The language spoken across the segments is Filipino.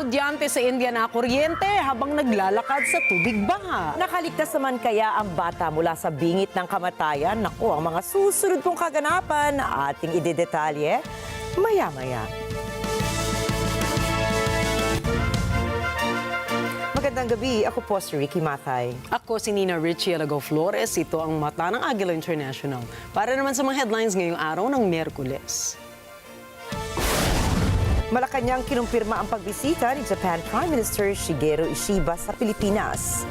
estudyante sa India na kuryente habang naglalakad sa tubig baha. Nakaligtas naman kaya ang bata mula sa bingit ng kamatayan? Naku, ang mga susunod kong kaganapan ating idedetalye maya-maya. Magandang gabi, ako po si Rikki Mathay. Ako si Rikki Alagao Flores. Ito ang mata ng Agila International. Para naman sa mga headlines ngayong araw ng Miyerkules. Malacanang kinumpirma ang pagbisita ni Japan Prime Minister Shigeru Ishiba sa Pilipinas.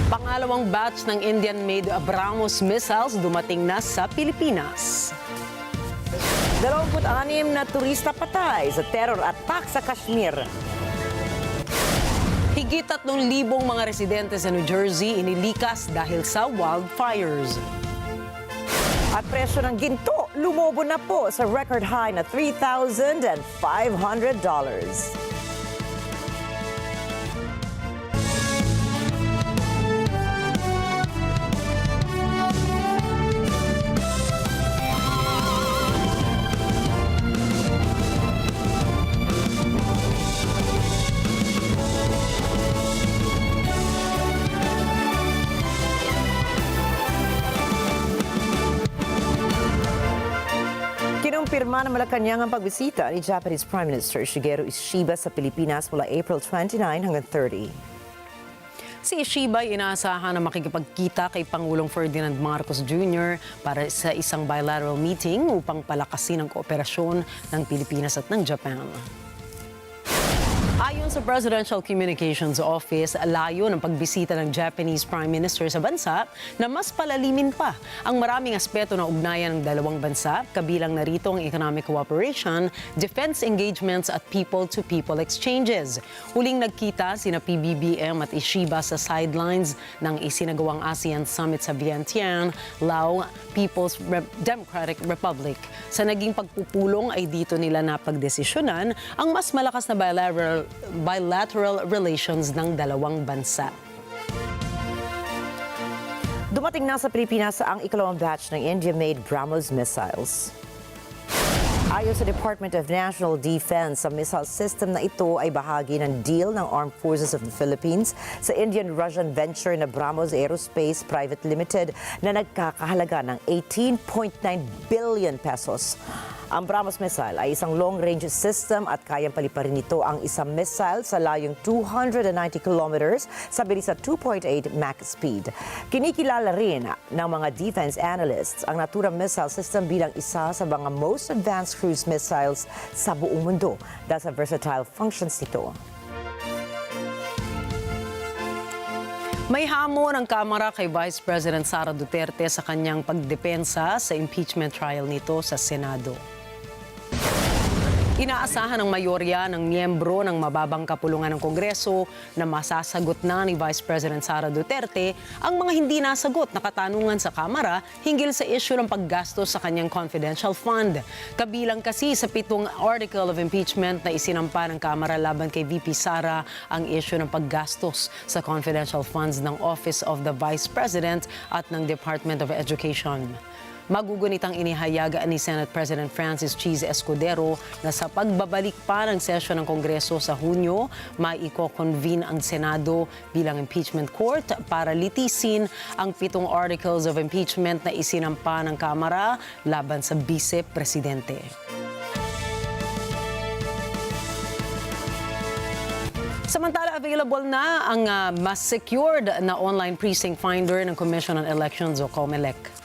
Pangalawang batch ng Indian-made BrahMos missiles dumating na sa Pilipinas. 26 na turista patay sa terror attack sa Kashmir. Higit 3,000 mga residente sa New Jersey inilikas dahil sa wildfires. At presyo ng ginto, lumobo na po sa record high na $3,500. Kinumpirma ng Malacanang ang pagbisita ni Japanese Prime Minister Shigeru Ishiba sa Pilipinas mula April 29 hanggang 30. Si Ishiba ay inaasahan na makikipagkita kay Pangulong Ferdinand Marcos Jr. para sa isang bilateral meeting upang palakasin ang kooperasyon ng Pilipinas at ng Japan. Ayon sa Presidential Communications Office, layo ng pagbisita ng Japanese Prime Minister sa bansa na mas palalimin pa ang maraming aspeto ng ugnayan ng dalawang bansa, kabilang narito ang economic cooperation, defense engagements at people-to-people exchanges. Huling nagkita sina PBBM at Ishiba sa sidelines ng isinagawang ASEAN Summit sa Vientiane, Laos, People's Democratic Republic. Sa naging pagpupulong ay dito nila napagdesisyonan ang mas malakas na bilateral relations ng dalawang bansa. Dumating na sa Pilipinas ang ikalawang batch ng India-made BrahMos missiles. Ayon sa Department of National Defense, ang missile system na ito ay bahagi ng deal ng Armed Forces of the Philippines sa Indian-Russian venture na BrahMos Aerospace Private Limited na nagkakahalaga ng 18.9 billion pesos. Ang BrahMos missile ay isang long-range system at kayang paliparin nito ang isang missile sa layong 290 kilometers sa bilis sa 2.8 Mach speed. Kinikilala rin ng mga defense analysts ang naturang missile system bilang isa sa mga most advanced cruise missiles sa buong mundo dahil sa versatile functions nito. May hamon ang Kamara kay Vice President Sara Duterte sa kanyang pagdepensa sa impeachment trial nito sa Senado. Inaasahan ng mayorya ng miyembro ng mababang kapulungan ng Kongreso na masasagot na ni Vice President Sara Duterte ang mga hindi nasagot na katanungan sa Kamara hinggil sa issue ng paggastos sa kanyang confidential fund. Kabilang kasi sa 7 article of impeachment na isinampa ng Kamara laban kay VP Sara ang issue ng paggastos sa confidential funds ng Office of the Vice President at ng Department of Education. Magugunitang inihayag ni Senate President Francis Cheese Escudero na sa pagbabalik pa ng sesyon ng Kongreso sa Hunyo, maiko-convene ang Senado bilang impeachment court para litisin ang 7 articles of impeachment na isinampa ng Kamara laban sa Vice Presidente. Samantala, available na ang mas secured na online precinct finder ng Commission on Elections o COMELEC.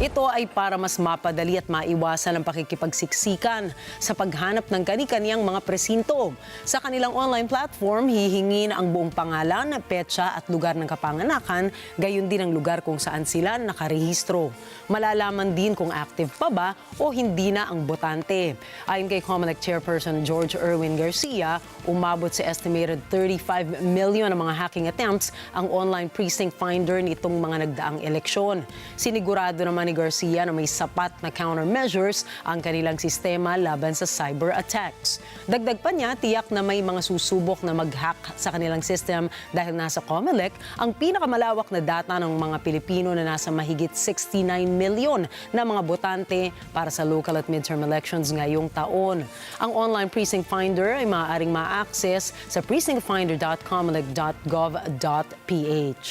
Ito ay para mas mapadali at maiwasan ang pakikipagsiksikan sa paghanap ng kani-kaniyang mga presinto. Sa kanilang online platform, hihingin ang buong pangalan, petsa at lugar ng kapanganakan, gayon din ang lugar kung saan sila nakarehistro. Malalaman din kung active pa ba o hindi na ang botante. Ayon kay COMELEC Chairperson George Erwin Garcia, umabot sa estimated 35 million na mga hacking attempts ang online precinct finder nitong mga nagdaang eleksyon. Sinigurado naman ni ni Garcia na may sapat na countermeasures ang kanilang sistema laban sa cyber attacks. Dagdag pa niya, tiyak na may mga susubok na mag-hack sa kanilang system dahil nasa COMELEC ang pinakamalawak na data ng mga Pilipino na nasa mahigit 69 million na mga botante para sa local at midterm elections ngayong taon. Ang online precinct finder ay maaaring ma-access sa precinctfinder.comelec.gov.ph.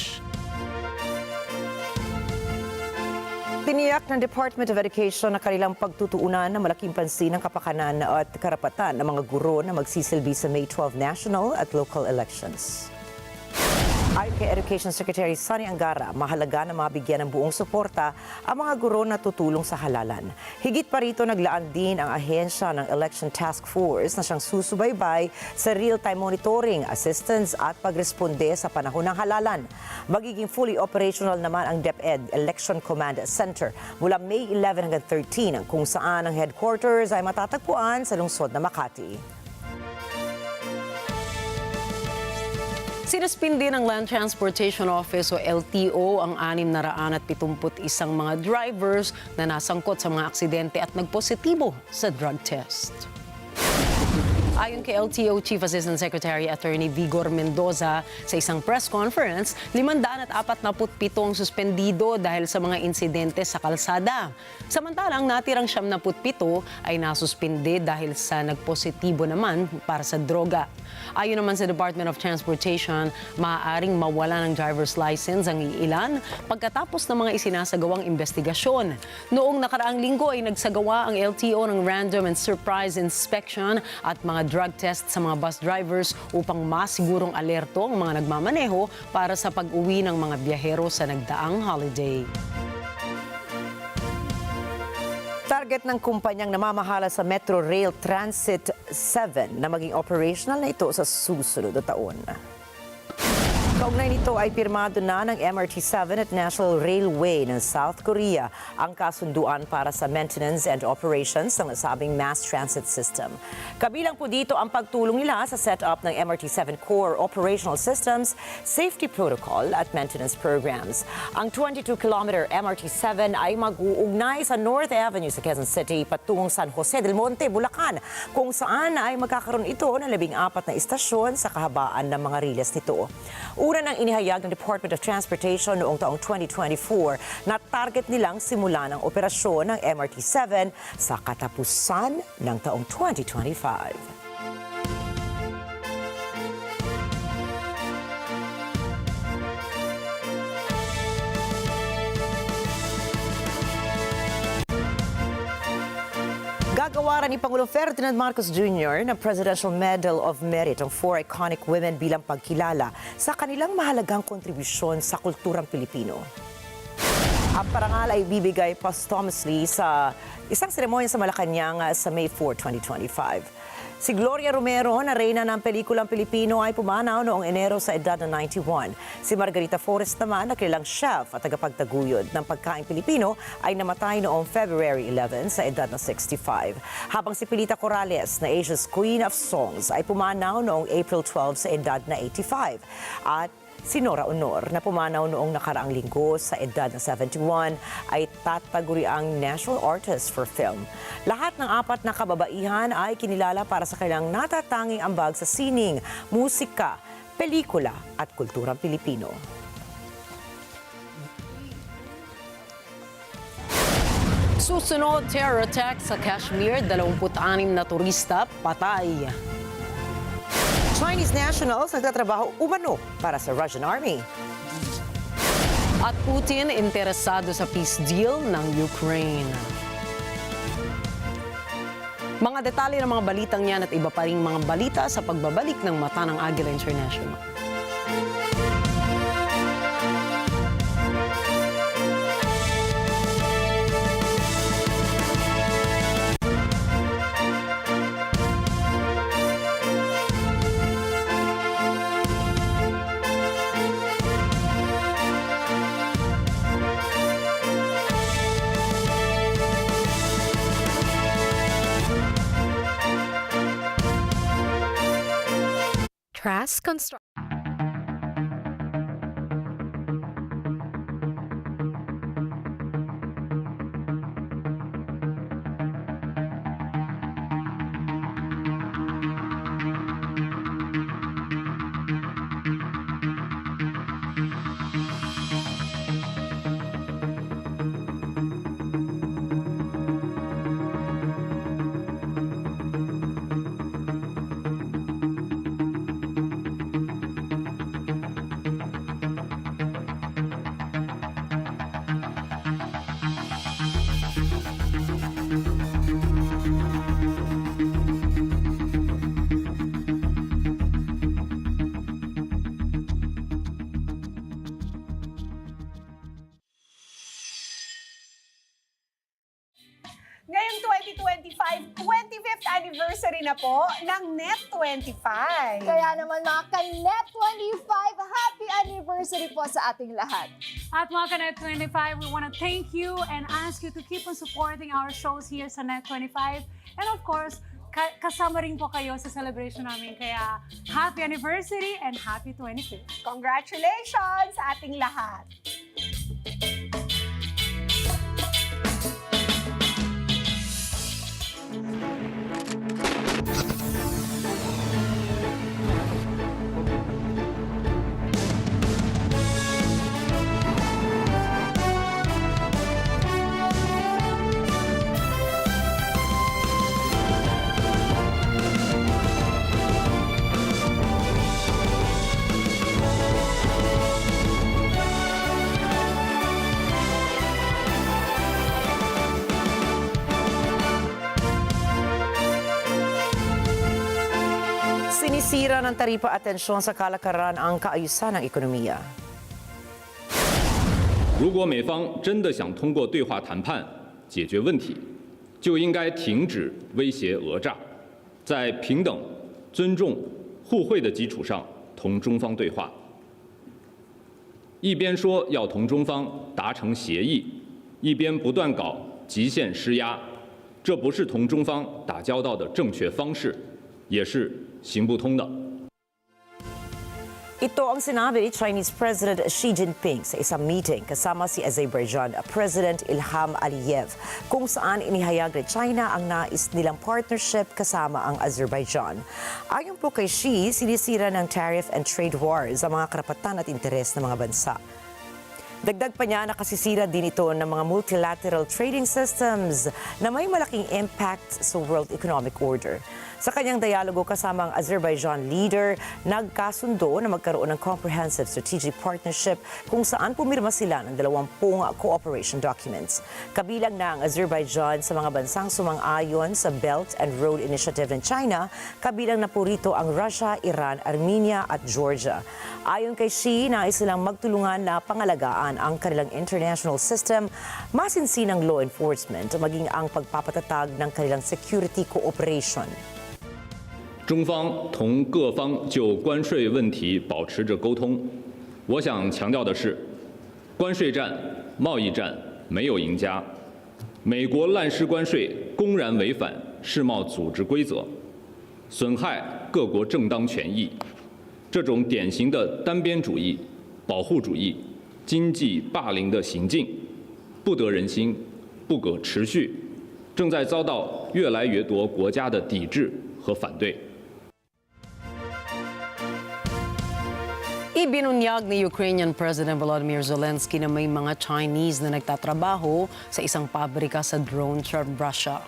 Tiniyak ng Department of Education na kanilang pagtutuunan na malaking pansin ang kapakanan at karapatan ng mga guro na magsisilbi sa May 12 national at local elections. Ayon kay Education Secretary Sunny Angara, mahalaga na mabigyan ng buong suporta ang mga guro na tutulong sa halalan. Higit pa rito, naglaan din ang ahensya ng Election Task Force na siyang susubaybay sa real-time monitoring, assistance at pagresponde sa panahon ng halalan. Magiging fully operational naman ang DepEd Election Command Center mula May 11 hanggang 13, kung saan ang headquarters ay matatagpuan sa lungsod na Makati. Sinaspin din ng Land Transportation Office o LTO ang 671 mga drivers na nasangkot sa mga aksidente at nagpositibo sa drug test. Ayon kay LTO Chief Assistant Secretary Attorney Vigor Mendoza, sa isang press conference, 547 ang suspendido dahil sa mga insidente sa kalsada. Samantalang natirang 77 ay nasuspende dahil sa nagpositibo naman para sa droga. Ayon naman sa Department of Transportation, maaaring mawala ng driver's license ang iilan pagkatapos ng mga isinasagawang investigasyon. Noong nakaraang linggo ay nagsagawa ang LTO ng random and surprise inspection at mga drug test sa mga bus drivers upang masigurong alerto ang mga nagmamaneho para sa pag-uwi ng mga biyahero sa nagdaang holiday. Target ng kumpanyang namamahala sa Metro Rail Transit 7 na maging operational na ito sa susunod na taon. Kaugnay nito ay pirmado na ng MRT-7 at National Railway ng South Korea ang kasunduan para sa maintenance and operations ng nasabing mass transit system. Kabilang po dito ang pagtulong nila sa setup ng MRT-7 core operational systems, safety protocol at maintenance programs. Ang 22-kilometer MRT-7 ay mag-uugnay sa North Avenue sa Quezon City patungong San Jose del Monte, Bulacan, kung saan ay magkakaroon ito ng 14 na istasyon sa kahabaan ng mga riles nito. Una nang inihayag ng Department of Transportation noong taong 2024 na target nilang simulan ang operasyon ng MRT-7 sa katapusan ng taong 2025. Gagawaran ni Pangulong Ferdinand Marcos Jr. ng Presidential Medal of Merit ang 4 iconic women bilang pagkilala sa kanilang mahalagang kontribusyon sa kulturang Pilipino. Ang parangal ay bibigay posthumously sa isang seremonya sa Malacanang sa May 4, 2025. Si Gloria Romero, na reyna ng pelikulang Pilipino, ay pumanaw noong Enero sa edad na 91. Si Margarita Flores naman, na kilalang chef at tagapagtaguyod ng pagkain Pilipino, ay namatay noong February 11 sa edad na 65. Habang si Pilita Corrales, na Asia's Queen of Songs, ay pumanaw noong April 12 sa edad na 85. At si Nora Honor, na pumanaw noong nakaraang linggo sa edad na 71, ay tataguriang National Artist for Film. Lahat ng 4 na kababaihan ay kinilala para sa kanilang natatanging ambag sa sining, musika, pelikula at kulturang Pilipino. Susunod, terror attack sa Kashmir, 26 na turista patay. Chinese nationals nagtatrabaho umano para sa Russian Army. At Putin interesado sa peace deal ng Ukraine. Mga detalye ng mga balitang yan at iba pa ring mga balita sa pagbabalik ng Mata ng Agila International. Trask Construction. 2025, 25th anniversary na po ng Net25. Kaya naman mga ka-Net25, happy anniversary po sa ating lahat. At mga ka-Net25, we want to thank you and ask you to keep on supporting our shows here sa Net25. And of course, kasama rin po kayo sa celebration namin. Kaya happy anniversary and happy 25th. Congratulations sa ating lahat. Sinisira ng taripa atensyon sa kalakaran ang kaayusan ng ekonomiya. 如果美方真的想通过对话谈判解决问题，就应该停止威胁讹诈，在平等、尊重、互惠的基础上同中方对话。一边说要同中方达成协议，一边不断搞极限施压，这不是同中方打交道的正确方式，也是行不通的。 Ito ang sinabi ni Chinese President Xi Jinping sa isang meeting kasama si Azerbaijan President Ilham Aliyev, kung saan inihayag ni China ang nais nilang partnership kasama ang Azerbaijan. Ayon po kay Xi, sinisira ng tariff and trade wars ang mga karapatan at interes ng mga bansa. Dagdag pa niya, nakasisira din ito ng mga multilateral trading systems na may malaking impact sa world economic order. Sa kanyang dialogo kasama ang Azerbaijan leader, nagkasundo na magkaroon ng comprehensive strategic partnership kung saan pumirma sila ng 20 cooperation documents. Kabilang na ang Azerbaijan sa mga bansang sumang-ayon sa Belt and Road Initiative ng China, kabilang na po rito ang Russia, Iran, Armenia at Georgia. Ayon kay Xi, nais silang magtulungan na pangalagaan ang kanilang international system, masinsinang law enforcement, maging ang pagpapatatag ng kanilang security cooperation. 中方同各方就关税问题保持着沟通。我想强调的是，关税战、贸易战没有赢家。美国滥施关税，公然违反世贸组织规则，损害各国正当权益。这种典型的单边主义、保护主义、经济霸凌的行径，不得人心，不可持续，正在遭到越来越多国家的抵制和反对。 Ibinunyag ni Ukrainian President Volodymyr Zelensky na may mga Chinese na nagtatrabaho sa isang pabrika sa drone sa Russia.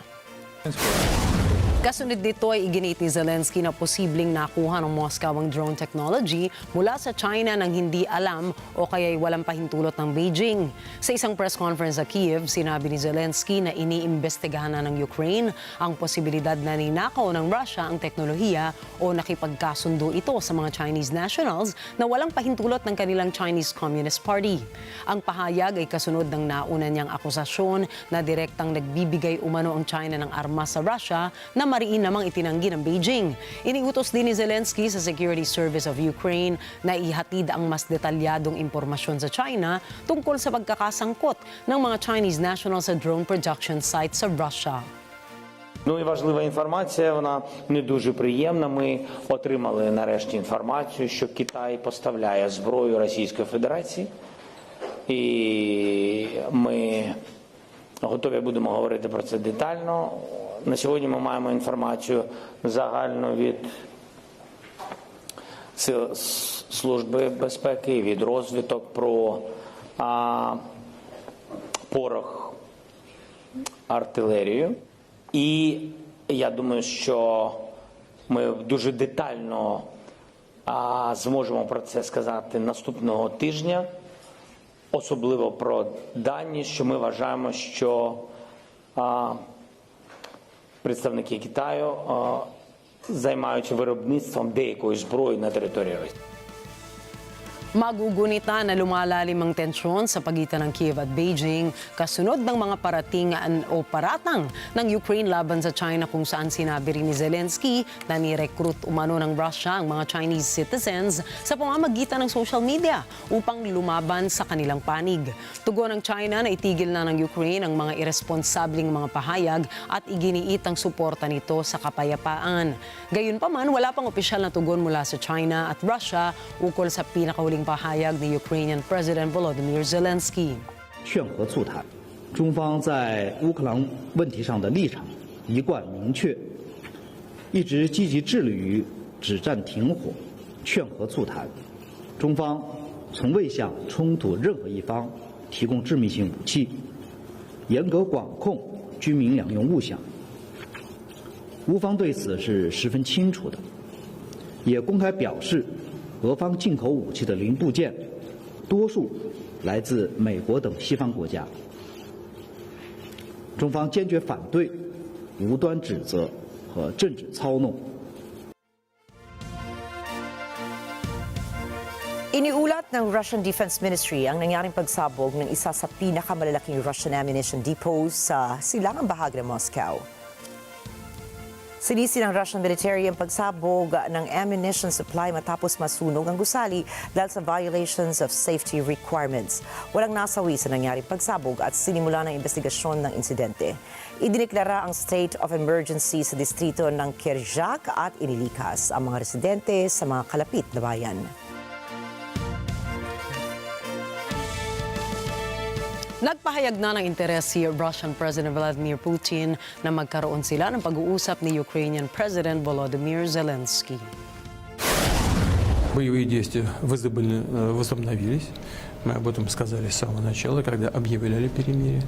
Kasunod dito ay iginit ni Zelensky na posibleng nakuha ng Moscow ang drone technology mula sa China nang hindi alam o kaya'y walang pahintulot ng Beijing. Sa isang press conference sa Kiev, sinabi ni Zelensky na iniimbestigahan na ng Ukraine ang posibilidad na ninakaw ng Russia ang teknolohiya o nakipagkasundo ito sa mga Chinese nationals na walang pahintulot ng kanilang Chinese Communist Party. Ang pahayag ay kasunod ng nauna niyang akusasyon na direktang nagbibigay umano ang China ng armas sa Russia na mariin namang itinanggi ng Beijing. Iniutos din ni Zelensky sa Security Service of Ukraine na ihatid ang mas detalyadong impormasyon sa China tungkol sa pagkakasangkot ng mga Chinese nationals sa drone production site sa Russia. Ну і важлива інформація, вона не дуже приємна. Ми отримали нарешті інформацію, що Китай поставляє зброю Російської Федерації. І ми готові будемо говорити про це детально. На сьогодні ми маємо інформацію загальну від Служби безпеки, від розвиток про порох, артилерію. І я думаю, що ми дуже детально зможемо про це сказати наступного тижня, особливо про дані, що ми вважаємо, що представники Китаю займаються виробництвом деякої зброї на території Росії. Magugunita na lumalalim ang tensyon sa pagitan ng Kiev at Beijing kasunod ng mga paratingan o paratang ng Ukraine laban sa China, kung saan sinabi rin ni Zelensky na ni-recruit umano ng Russia ang mga Chinese citizens sa pamamagitan ng social media upang lumaban sa kanilang panig. Tugon ng China na itigil na ng Ukraine ang mga irresponsabling mga pahayag at iginiit ang suporta nito sa kapayapaan. Gayunpaman, wala pang opisyal na tugon mula sa China at Russia ukol sa pinakahuling pahayag ni Ukrainian President Volodymyr Zelensky. 劝和促谈，中方在乌克兰问题上的立场一贯明确，一直积极致力于止战停火、劝和促谈。中方从未向冲突任何一方提供致命性武器，严格管控军民两用物项。乌方对此是十分清楚的，也公开表示，俄方进口武器的零部件，多数来自美国等西方国家。中方坚决反对无端指责和政治操弄。 Iniulat ng Russian Defense Ministry ang nangyaring pagsabog ng isa sa pinakamalalaking Russian ammunition depots sa silangang bahagi ng Moscow. Sinisi ng Russian military ang pagsabog ng ammunition supply matapos masunog ang gusali dahil sa violations of safety requirements. Walang nasawi sa nangyaring pagsabog at sinimula ng investigasyon ng insidente. Idineklara ang state of emergency sa distrito ng Kirjak at inilikas ang mga residente sa mga kalapit na bayan. Nagpahayag na ng interes si Russian President Vladimir Putin na magkaroon sila ng pag-uusap ni Ukrainian President Volodymyr Zelensky. Боевые действия возобновились. Мы об этом сказали с самого начала, когда объявляли перемирие.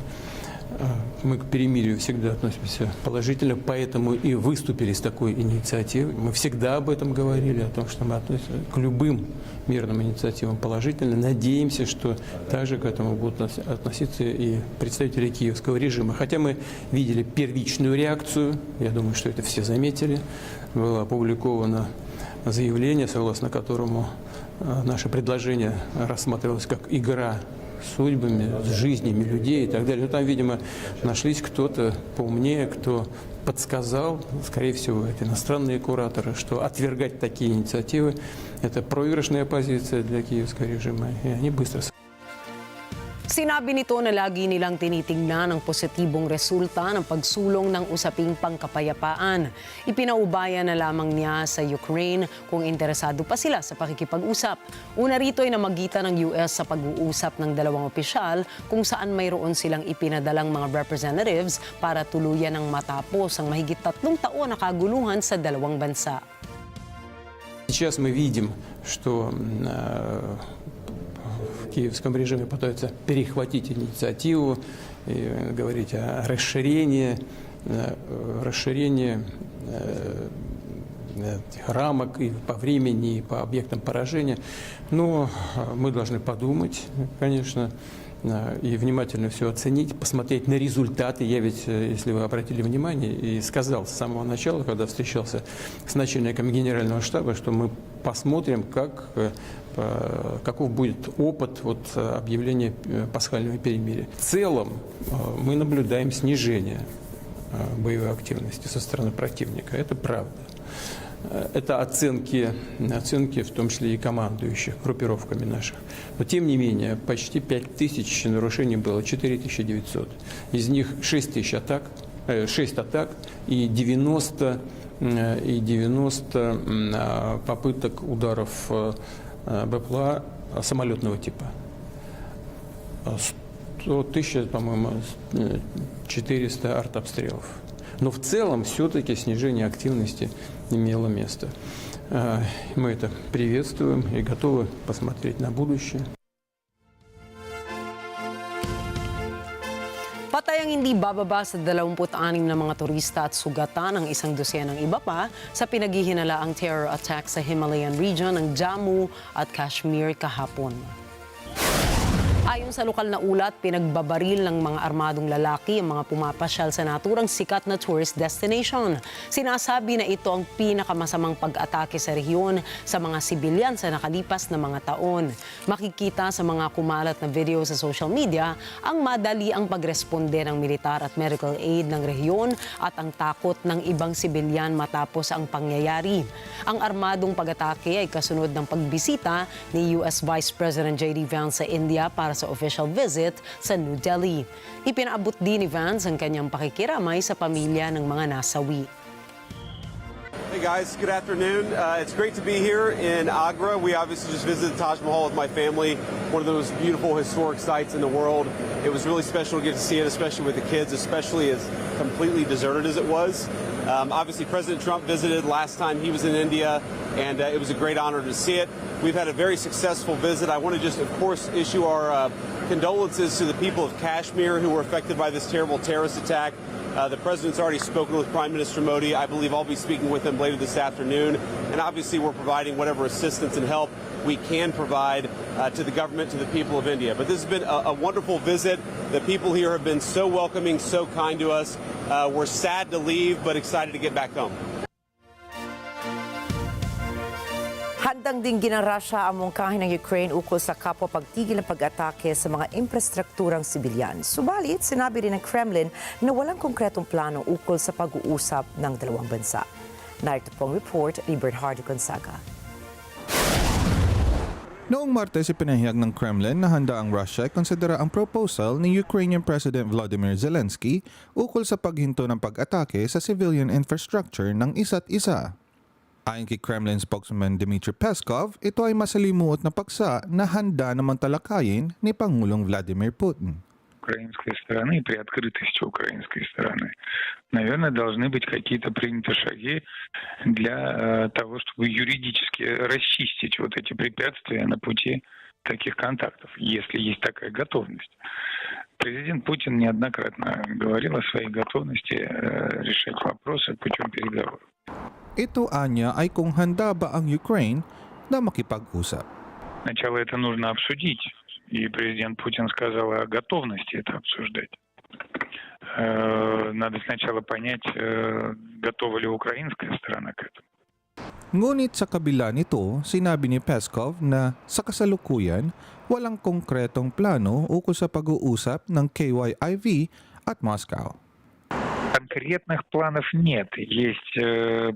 Мы к перемирию всегда относимся положительно, поэтому и выступили с такой инициативой. Мы всегда об этом говорили, о том, что мы относимся к любым мирным инициативам положительно. Надеемся, что также к этому будут относиться и представители киевского режима. Хотя мы видели первичную реакцию, я думаю, что это все заметили, было опубликовано заявление, согласно которому наше предложение рассматривалось как игра судьбами, с жизнями людей и так далее. Но там, видимо, нашлись кто-то поумнее, кто подсказал, скорее всего, это иностранные кураторы, что отвергать такие инициативы – это проигрышная позиция для киевского режима, и они быстро. Sinabi nito na lagi nilang tinitingnan ang positibong resulta ng pagsulong ng usaping pangkapayapaan. Ipinaubaya na lamang niya sa Ukraine kung interesado pa sila sa pakikipag-usap. Una rito ay namagitan ng US sa pag-uusap ng dalawang opisyal kung saan mayroon silang ipinadalang mga representatives para tuluyan ng matapos ang mahigit 3 taon na kaguluhan sa dalawang bansa. Сейчас мы видим, что в киевском режиме пытаются перехватить инициативу и говорить о расширении рамок и по времени, и по объектам поражения. Но мы должны подумать, конечно, и внимательно все оценить, посмотреть на результаты. Я ведь, если вы обратили внимание, и сказал с самого начала, когда встречался с начальником генерального штаба, что мы посмотрим, каков будет опыт объявления пасхального перемирия. В целом мы наблюдаем снижение боевой активности со стороны противника. Это правда. Это оценки, в том числе и командующих группировками наших. Но тем не менее, почти 5000 нарушений было, 4900. Из них 6 атак и 90 попыток ударов БПЛА самолетного типа. 100 тысяч, по-моему, 400 артобстрелов. Но в целом все-таки снижение активности имело место. Мы это приветствуем и готовы посмотреть на будущее. Patay ang hindi bababa sa 26 na mga turista at sugatan ang 100 ng iba pa sa pinaghihinalaang terror attack sa Himalayan region ng Jammu at Kashmir kahapon. Ayon sa lokal na ulat, pinagbabaril ng mga armadong lalaki ang mga pumapasyal sa naturang sikat na tourist destination. Sinasabi na ito ang pinakamasamang pag-atake sa rehiyon sa mga sibilyan sa nakalipas na mga taon. Makikita sa mga kumalat na video sa social media ang madali ang pagresponde ng militar at medical aid ng rehiyon at ang takot ng ibang sibilyan matapos ang pangyayari. Ang armadong pag-atake ay kasunod ng pagbisita ni US Vice President J.D. Vance sa India para sa official visit sa New Delhi. Ipinaabot din ni Vance ang kanyang pakikiramay sa pamilya ng mga nasawi. Hey guys, good afternoon. It's great to be here in Agra. We obviously just visited Taj Mahal with my family, one of those beautiful historic sites in the world. It was really special to get to see it, especially with the kids, especially as completely deserted as it was. Obviously, President Trump visited last time he was in India, and it was a great honor to see it. We've had a very successful visit. I want to just, of course, issue our condolences to the people of Kashmir who were affected by this terrible terrorist attack. The President's already spoken with Prime Minister Modi. I believe I'll be speaking with him later this afternoon. And obviously, we're providing whatever assistance and help we can provide to the government, to the people of India. But this has been a wonderful visit. The people here have been so welcoming, so kind to us. We're sad to leave, but excited to get back home. Handang dinggin ng Russia ang mungkahin ng Ukraine ukol sa kapwa pagtigil ng pag-atake sa mga infrastrukturang sibilyan. Subalit, sinabi rin ng Kremlin na walang konkretong plano ukol sa pag-uusap ng dalawang bansa. Narito pong report ni Bernardo Gonzaga. Noong Martes, ipinahayag ng Kremlin na handa ang Russia konsidera ang proposal ni Ukrainian President Volodymyr Zelensky ukol sa paghinto ng pag-atake sa civilian infrastructure ng isa't isa. Ayon kay Kremlin spokesman Dmitry Peskov, ito ay masalimuot na paksa na handa namang talakayin ni Pangulong Vladimir Putin. Украинской стороны, при открытости украинской стороны, наверное, должны быть какие-то приняты шаги для того, чтобы юридически расчистить вот эти препятствия на пути таких контактов, если есть такая готовность. Президент Путин неоднократно говорил о своей готовности решать вопросы путем переговоров. Ito anya ay kung handa ba ang Ukraine na makipag-usap. Сначала это нужно обсудить, и президент Путин сказал о готовности это обсуждать. Надо сначала понять, готова ли украинская сторона к этому. Ngunit sa kabila nito, sinabi ni Peskov na sa kasalukuyan, walang konkretong plano ukol sa pag-uusap ng KYIV at Moscow. Конкретных планов нет. Есть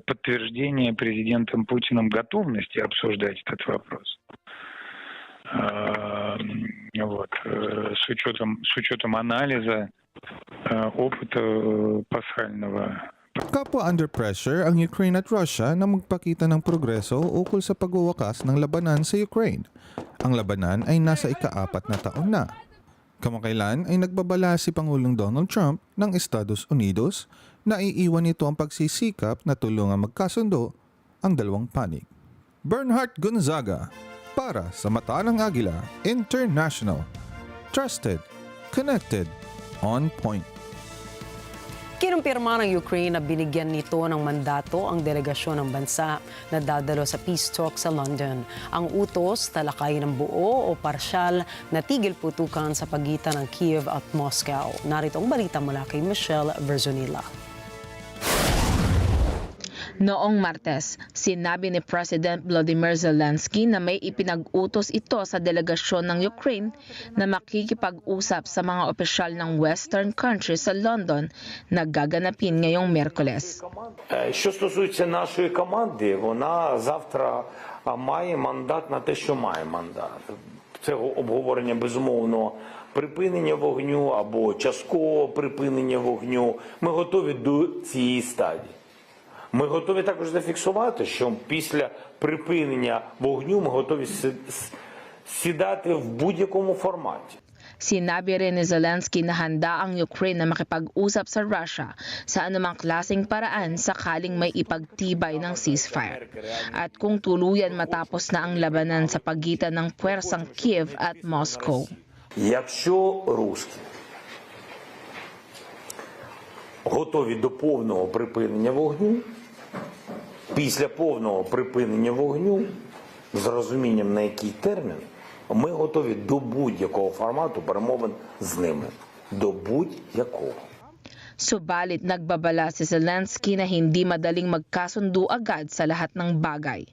подтверждение президентом Путиным готовности обсуждать этот вопрос. Вот. С учетом анализа опыта пасхального. Kapwa under pressure ang Ukraine at Russia na magpakita ng progreso ukol sa pagwawakas ng labanan sa Ukraine. Ang labanan ay nasa ika-4 na taon na. Kamakailan ay nagbabala si Pangulong Donald Trump ng Estados Unidos na iiwan nito ang pagsisikap na tulungan magkasundo ang dalawang panig. Bernhard Gonzaga para sa Mata ng Agila International. Trusted, connected, on point. Kinumpirma ng Ukraine na binigyan nito ng mandato ang delegasyon ng bansa na dadalo sa peace talk sa London. Ang utos, talakayin ng buo o parsyal na tigil putukan sa pagitan ng Kiev at Moscow. Narito ang balita mula kay Michelle Verzonilla. Noong Martes, sinabi ni President Volodymyr Zelensky na may ipinag-utos ito sa delegasyon ng Ukraine na makikipag-usap sa mga opisyal ng Western countries sa London na gaganapin ngayong Miyerkules. Що стосується нашої команди, вона завтра має мандат на те, що має мандат. Це обговорення, безумовно, припинення вогню або часткового припинення вогню. Ми готові до цієї стадії. Ми готові також зафіксувати, що після припинення вогню ми готові сідати в будь-якому форматі. Sinabi rin ni Zelensky na handa ang Ukraine na makipag-usap sa Russia sa anumang klaseng paraan sakaling may ipagtibay ng ceasefire. At kung tuluyan matapos na ang labanan sa pagitan ng puwersang Kiev at Moscow. Якщо русські готові до повного припинення вогню, після повного припинення вогню, з розумінням на який термін, Ми готові до будь-якого формату перемовин з ними. До будь-якого. Subalit nagbabala si Zelensky na hindi madaling magkasundo agad sa lahat ng bagay.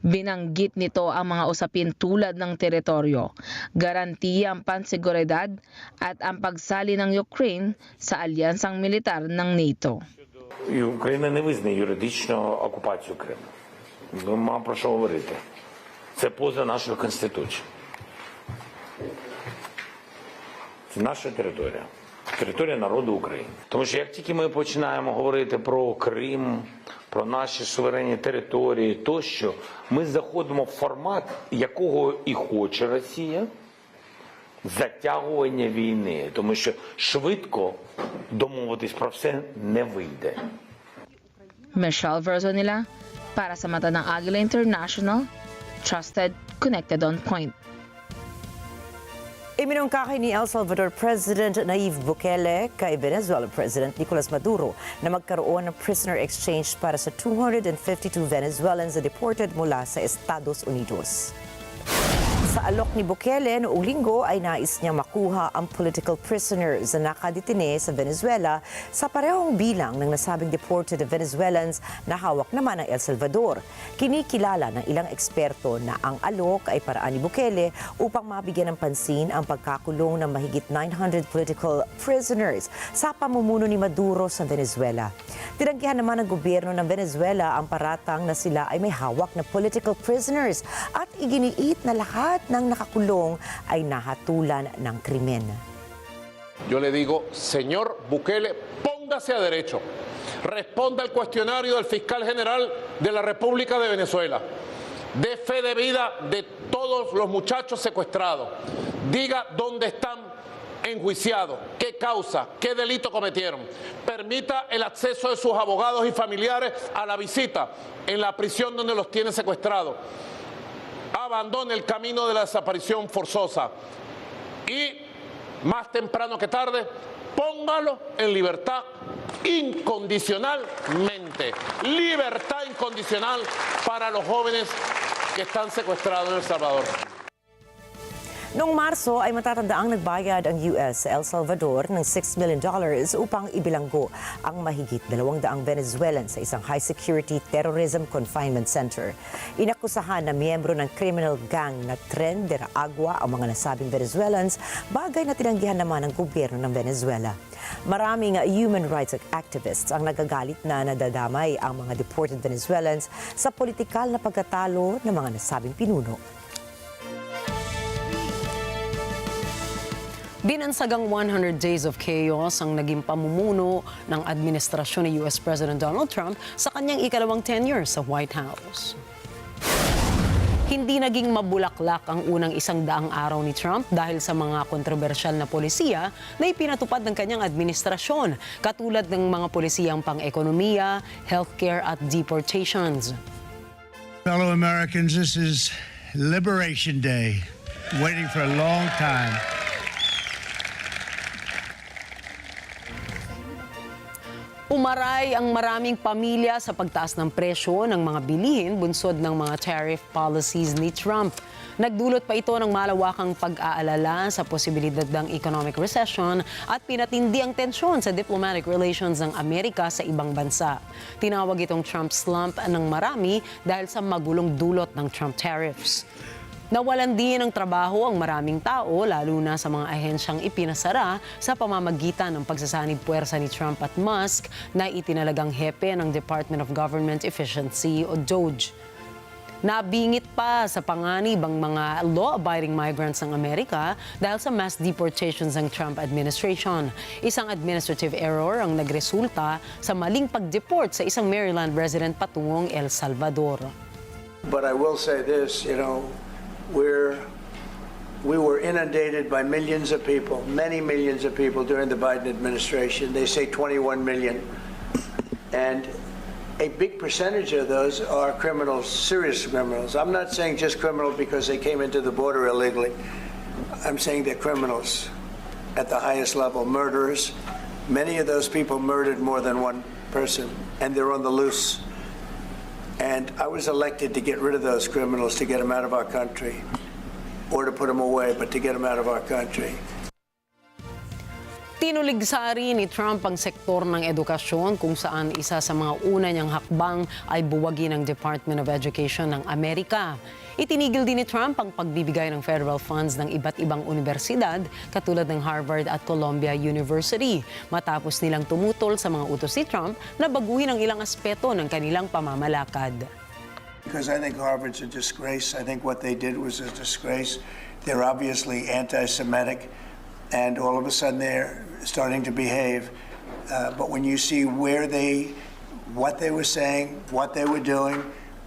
Binanggit nito ang mga usapin tulad ng teritoryo, garantiya ang panseguridad at ang pagsali ng Ukraine sa alyansang militar ng NATO. Україна не визнає юридично окупацію Криму. Нема про що говорити. Це поза нашою Конституцією. Це наша територія. Територія народу України. Тому що як тільки ми починаємо говорити про Крим, про наші суверенні території тощо, ми заходимо в формат, якого і хоче Росія, затягування війни. Тому що швидко домовитись про все не вийде. Michelle Verzonila, para sa mata ng Agila International, trusted, connected on point. Iminungkahi ni El Salvador President Nayib Bukele kay Venezuela President Nicolas Maduro na magkaroon ng prisoner exchange para sa 252 Venezuelans na deported mula sa Estados Unidos. Sa alok ni Bukele noong linggo ay nais niyang makuha ang political prisoners na nakadetine sa Venezuela sa parehong bilang ng nasabing deported Venezuelans na hawak naman ng El Salvador. Kinikilala ng ilang eksperto na ang alok ay paraan ni Bukele upang mabigyan ng pansin ang pagkakulong ng mahigit 900 political prisoners sa pamumuno ni Maduro sa Venezuela. Tinanggihan naman ng gobyerno ng Venezuela ang paratang na sila ay may hawak na political prisoners at iginiit na lahat ng nakakulong ay nahatulan ng krimen. Yo le digo, señor Bukele, póngase a derecho. Responda al cuestionario del fiscal general de la República de Venezuela. Dé fe de vida de todos los muchachos secuestrados. Diga dónde están enjuiciados, qué causa, qué delito cometieron. Permita el acceso de sus abogados y familiares a la visita en la prisión donde los tiene secuestrados. Abandone el camino de la desaparición forzosa y, más temprano que tarde, póngalo en libertad incondicionalmente. Libertad incondicional para los jóvenes que están secuestrados en El Salvador. Noong Marso ay matatandaang nagbayad ang US sa El Salvador ng $6 million upang ibilanggo ang mahigit 200 Venezuelans sa isang high-security terrorism confinement center. Inakusahan na miyembro ng criminal gang na Tren de Agua ang mga nasabing Venezuelans, bagay na tinanggihan naman ng gobyerno ng Venezuela. Maraming human rights activists ang nagagalit na nadadamay ang mga deported Venezuelans sa politikal na pagkatalo ng mga nasabing pinuno. Binansagang 100 days of chaos ang naging pamumuno ng administrasyon ni US President Donald Trump sa kanyang ikalawang tenure sa White House. Hindi naging mabulaklak ang unang 100 araw ni Trump dahil sa mga kontrobersyal na polisiya na ipinatupad ng kanyang administrasyon, katulad ng mga polisiyang pang-ekonomiya, healthcare at deportations. Fellow Americans, this is Liberation Day, waiting for a long time. Umaray ang maraming pamilya sa pagtaas ng presyo ng mga bilihin bunsod ng mga tariff policies ni Trump. Nagdulot pa ito ng malawakang pag-aalala sa posibilidad ng economic recession at pinatindi ang tensyon sa diplomatic relations ng Amerika sa ibang bansa. Tinawag itong Trump slump ng marami dahil sa magulong dulot ng Trump tariffs. Nawalan din ng trabaho ang maraming tao, lalo na sa mga ahensyang ipinasara sa pamamagitan ng pagsasanib puwersa ni Trump at Musk na itinalagang hepe ng Department of Government Efficiency o DOGE. Nabingit pa sa panganib ang mga law-abiding migrants ng Amerika dahil sa mass deportations ng Trump administration. Isang administrative error ang nagresulta sa maling pag-deport sa isang Maryland resident patungong El Salvador. But I will say this, we were inundated by millions of people, many millions of people during the Biden administration. They say 21 million. And a big percentage of those are criminals, serious criminals. I'm not saying just criminals because they came into the border illegally. I'm saying they're criminals at the highest level, murderers. Many of those people murdered more than one person, and they're on the loose. And I was elected to get rid of those criminals, to get them out of our country. or to put them away, but to get them out of our country. Tinuligsari ni Trump ang sektor ng edukasyon kung saan isa sa mga una niyang hakbang ay buwagin ng Department of Education ng Amerika. Itinigil din ni Trump ang pagbibigay ng federal funds ng iba't ibang universidad katulad ng Harvard at Columbia University matapos nilang tumutol sa mga utos ni Trump na baguhin ang ilang aspeto ng kanilang pamamalakad. Because I think Harvard's a disgrace. I think what they did was a disgrace. They're obviously anti-Semitic, and all of a sudden they're starting to behave. But when you see what they were saying, what they were doing,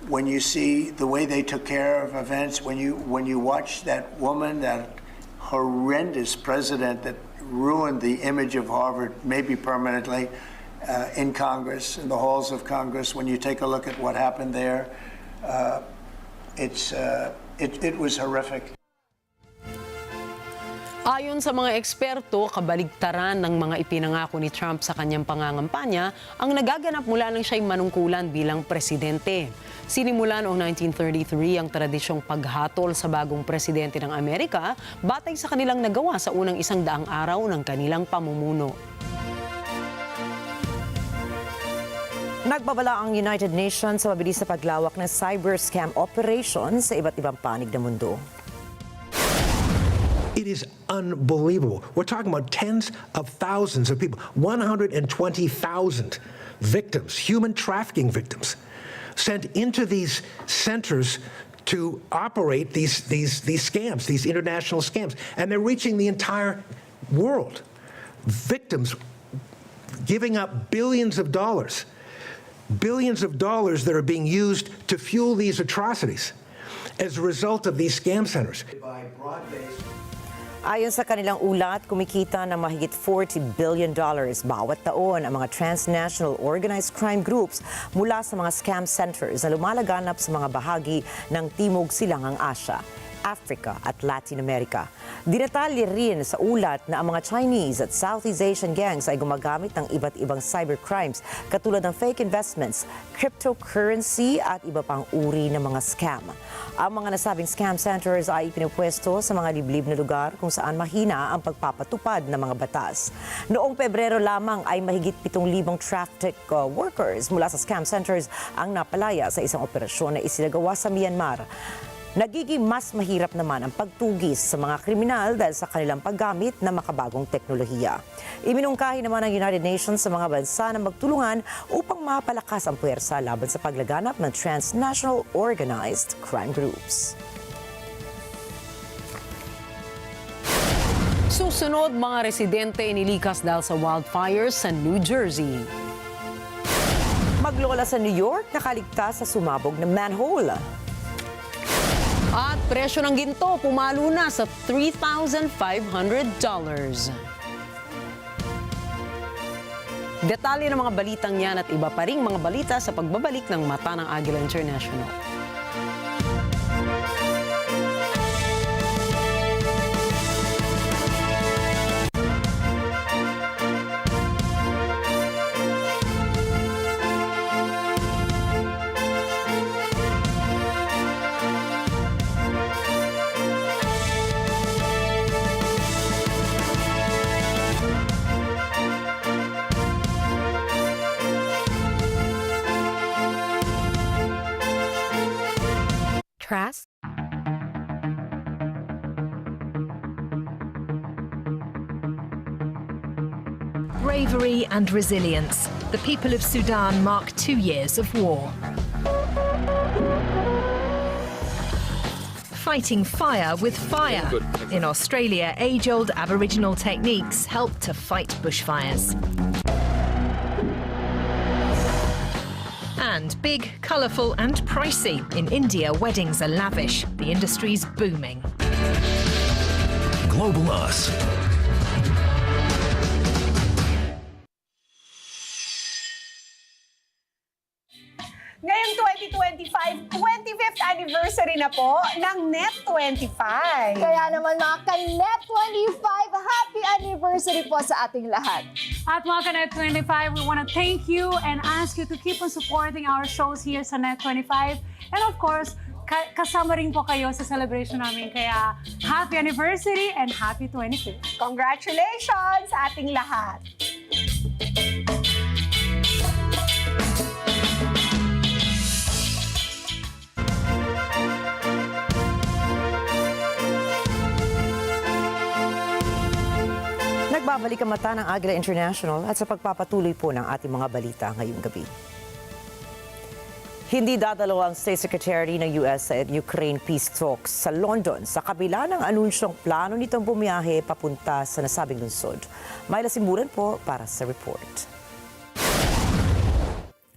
when you see the way they took care of events, when you watch that woman, that horrendous president that ruined the image of Harvard, maybe permanently, in Congress, in the halls of Congress, when you take a look at what happened there, it was horrific. Ayon sa mga eksperto, kabaligtaran ng mga ipinangako ni Trump sa kanyang pangangampanya ang nagaganap mula nang siya'y manungkulan bilang presidente. Sinimulan noong 1933 ang tradisyong paghatol sa bagong presidente ng Amerika batay sa kanilang nagawa sa unang 100 araw ng kanilang pamumuno. Nagbabala ang United Nations sa mabilis na paglawak ng cyber scam operations sa iba't ibang panig ng mundo. It is unbelievable. We're talking about tens of thousands of people, 120,000 victims, human trafficking victims, sent into these centers to operate these scams, these international scams. And they're reaching the entire world. Victims giving up billions of dollars that are being used to fuel these atrocities as a result of these scam centers. Ayon sa kanilang ulat, kumikita ng mahigit $40 billion bawat taon ang mga transnational organized crime groups mula sa mga scam centers na lumalaganap sa mga bahagi ng Timog Silangang Asya, Africa at Latin America. Dinetalye rin sa ulat na ang mga Chinese at Southeast Asian gangs ay gumagamit ng iba't ibang cybercrimes katulad ng fake investments, cryptocurrency at iba pang uri ng mga scam. Ang mga nasabing scam centers ay ipinupwesto sa mga liblib na lugar kung saan mahina ang pagpapatupad ng mga batas. Noong Pebrero lamang ay mahigit 7,000 traffic workers mula sa scam centers ang napalaya sa isang operasyon na isinagawa sa Myanmar. Nagiging mas mahirap naman ang pagtugis sa mga kriminal dahil sa kanilang paggamit ng makabagong teknolohiya. Iminungkahi naman ng United Nations sa mga bansa na magtulungan upang mapalakas ang puwersa laban sa paglaganap ng transnational organized crime groups. Susunod, mga residente inilikas dahil sa wildfires sa New Jersey. Maglola sa New York, nakaligtas sa sumabog na manhole. At presyo ng ginto pumalo na sa $3,500. Detalye ng mga balitang yan at iba pa ring mga balita sa pagbabalik ng Mata ng Agila International. Trust. Bravery and resilience. The people of Sudan mark 2 years of war. Fighting fire with fire. In Australia, age-old Aboriginal techniques help to fight bushfires. And big, colourful and pricey. In India, weddings are lavish. The industry's booming. Global Us. Ngayong 2025, 25th anniversary na po ng Net25. Kaya naman mga ka-Net25, happy anniversary po sa ating lahat. At mga ka-Net25, we want to thank you and ask you to keep on supporting our shows here sa Net25. And of course, kasama rin po kayo sa celebration namin. Kaya happy anniversary and happy 25th. Congratulations sa ating lahat! Nagbabalik ang mata ng Agila International at sa pagpapatuloy po ng ating mga balita ngayong gabi. Hindi dadalo ang State Secretary ng US at Ukraine peace talks sa London sa kabila ng anunsyong plano nitong bumiyahe papunta sa nasabing lungsod. May lasimulan po para sa report.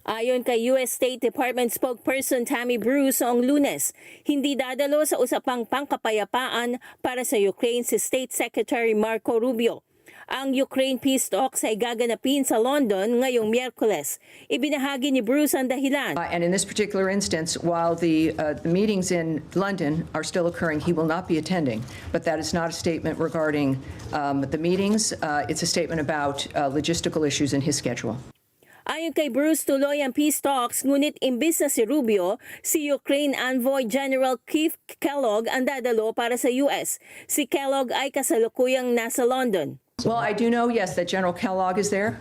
Ayon kay US State Department spokesperson Tammy Bruce noong Lunes, hindi dadalo sa usapang pangkapayapaan para sa Ukraine si State Secretary Marco Rubio. Ang Ukraine peace talks ay gaganapin sa London ngayong Miyerkules. Ibinahagi ni Bruce ang dahilan. And in this particular instance, while the meetings in London are still occurring, he will not be attending. But that is not a statement regarding the meetings. It's a statement about logistical issues in his schedule. Ayon kay Bruce, tuloy ang peace talks, ngunit imbis na si Rubio, si Ukraine Envoy General Keith Kellogg ang dadalo para sa US. Si Kellogg ay kasalukuyang nasa London. Well, I do know, yes, that General Kellogg is there.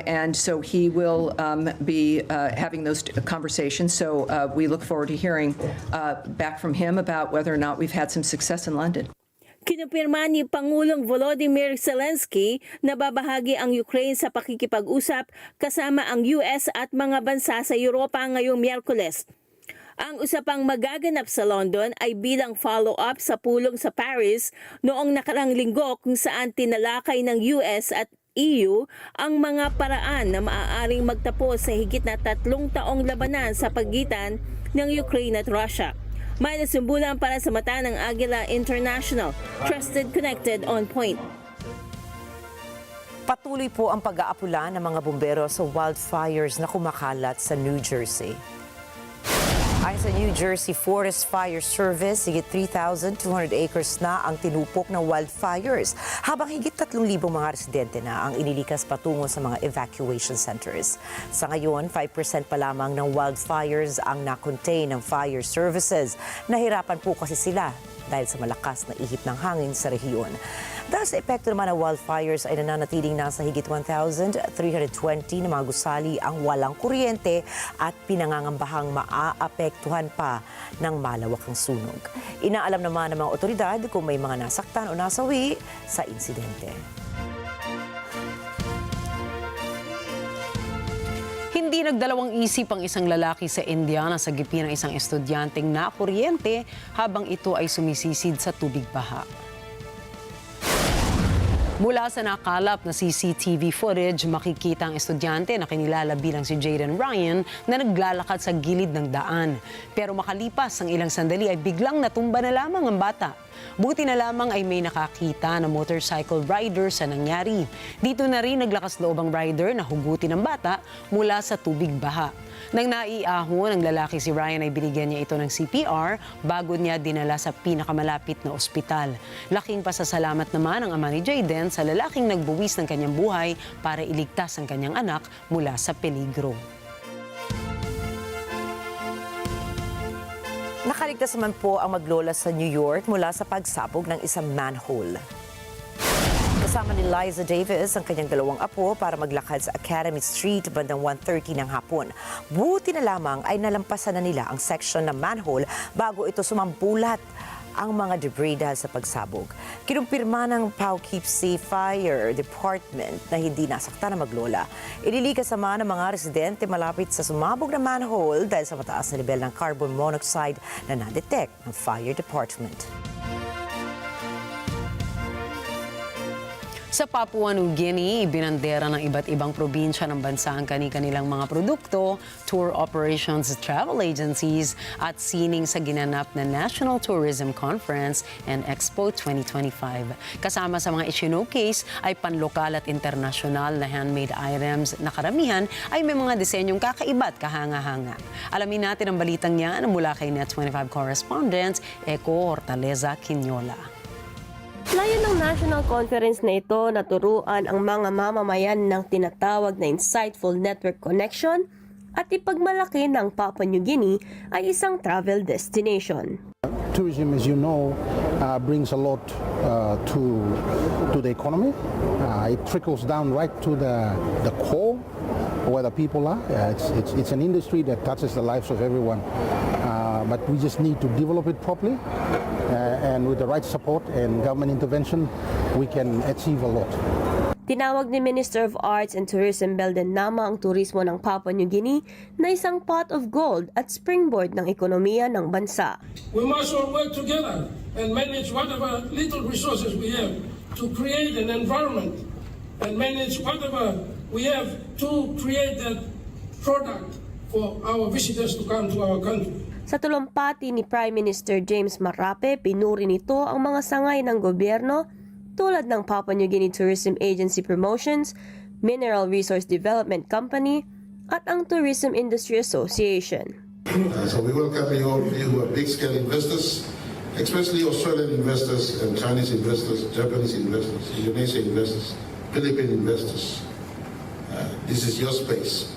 And so he will be having those conversations. So we look forward to hearing back from him about whether or not we've had some success in London. Kinumpirma ni Pangulong Volodymyr Zelensky na babahagi ang Ukraine sa pakikipag-usap kasama ang US at mga bansa sa Europa ngayong Miyerkules. Ang usapang magaganap sa London ay bilang follow-up sa pulong sa Paris noong nakarang linggo kung saan tinalakay ng US at EU ang mga paraan na maaaring magtapos sa higit na 3 taong labanan sa pagitan ng Ukraine at Russia. May nasumbulan para sa mata ng Agila International, trusted, connected, on point. Patuloy po ang pag-aapula ng mga bumbero sa wildfires na kumakalat sa New Jersey. Ayon sa New Jersey Forest Fire Service, higit 3,200 acres na ang tinupok ng wildfires, habang higit 3,000 mga residente na ang inilikas patungo sa mga evacuation centers. Sa ngayon, 5% pa lamang ng wildfires ang na-contain ng fire services. Nahirapan po kasi sila dahil sa malakas na ihip ng hangin sa rehiyon. Dahil sa epekto naman ng wildfires ay nananatiling nasa higit 1,320 na mga gusali ang walang kuryente at pinangangambahang maaapektuhan pa ng malawakang sunog. Inaalam naman ng mga otoridad kung may mga nasaktan o nasawi sa insidente. Hindi nagdalawang isip ang isang lalaki sa India na sagipi ng isang estudyanteng nakuryente habang ito ay sumisisid sa tubig baha. Mula sa nakalap na CCTV footage, makikita ang estudyante na kinilala bilang si Jaden Ryan na naglalakad sa gilid ng daan. Pero makalipas ang ilang sandali ay biglang natumba na lamang ang bata. Buti na lamang ay may nakakita na motorcycle rider sa nangyari. Dito na rin naglakas loob ang rider na hugutin ang bata mula sa tubig baha. Nang naiahon ng lalaki si Ryan ay binigyan niya ito ng CPR bago niya dinala sa pinakamalapit na ospital. Laking pasasalamat naman ang ama ni Jaden sa lalaking nagbuwis ng kanyang buhay para iligtas ang kanyang anak mula sa peligro. Nakaligtas naman po ang maglola sa New York mula sa pagsabog ng isang manhole. Kasama ni Liza Davis ang kanyang 2 apo para maglakad sa Academy Street bandang 1:30 ng hapon. Buti na lamang ay nalampasan na nila ang section ng manhole bago ito sumambulat ang mga debris dahil sa pagsabog. Kinumpirma ng Poughkeepsie Fire Department na hindi nasaktan ang maglola. Ililikas naman ng mga residente malapit sa sumabog na manhole dahil sa mataas na level ng carbon monoxide na na-detect ng Fire Department. Sa Papua New Guinea, ibinandera ng iba't ibang probinsya ng bansa ang kani-kanilang mga produkto, tour operations, travel agencies at sining sa ginanap na National Tourism Conference and Expo 2025. Kasama sa mga i-showcase ay panlokal at internasyonal na handmade items na karamihan ay may mga disenyong kakaiba at kahanga-hanga. Alamin natin ang balitang yan mula kay Net25 correspondent Eco Hortaleza Quinola. Layo ng national conference na ito na turuan ang mga mamamayan ng tinatawag na insightful network connection, at ipagmalaki ng Papua New Guinea ay isang travel destination. Tourism, as you know, brings a lot to the economy. It trickles down right to the core where the people are. It's an industry that touches the lives of everyone. But we just need to develop it properly, and with the right support and government intervention, we can achieve a lot. Tinawag ni Minister of Arts and Tourism Belden Nama ang turismo ng Papua New Guinea na isang pot of gold at springboard ng ekonomiya ng bansa. We must all work together and manage whatever little resources we have to create an environment and manage whatever we have to create that product for our visitors to come to our country. Sa tulumpati ni Prime Minister James Marape, pinuri nito ang mga sangay ng gobyerno tulad ng Papua New Guinea Tourism Agency Promotions, Mineral Resource Development Company, at ang Tourism Industry Association. So we welcome you who are big-scale investors, especially Australian investors and Chinese investors, Japanese investors, Indonesian investors, Philippine investors. This is your space.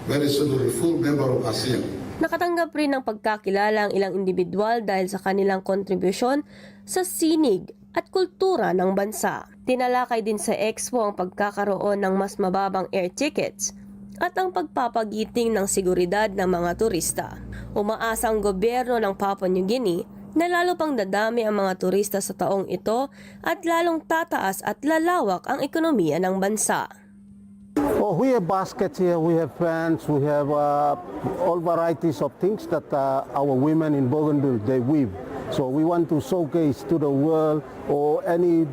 Very soon we'll be full member of ASEAN. Nakatanggap rin ng pagkakilala ang ilang individual dahil sa kanilang kontribusyon sa sinig at kultura ng bansa. Tinalakay din sa Expo ang pagkakaroon ng mas mababang air tickets at ang pagpapagiting ng seguridad ng mga turista. Umaasa ang gobyerno ng Papua New Guinea na lalo pang dadami ang mga turista sa taong ito at lalong tataas at lalawak ang ekonomiya ng bansa. Oh, we have baskets here, we have fans, we have all varieties of things that our women in Bougainville, they weave. So we want to showcase to the world or any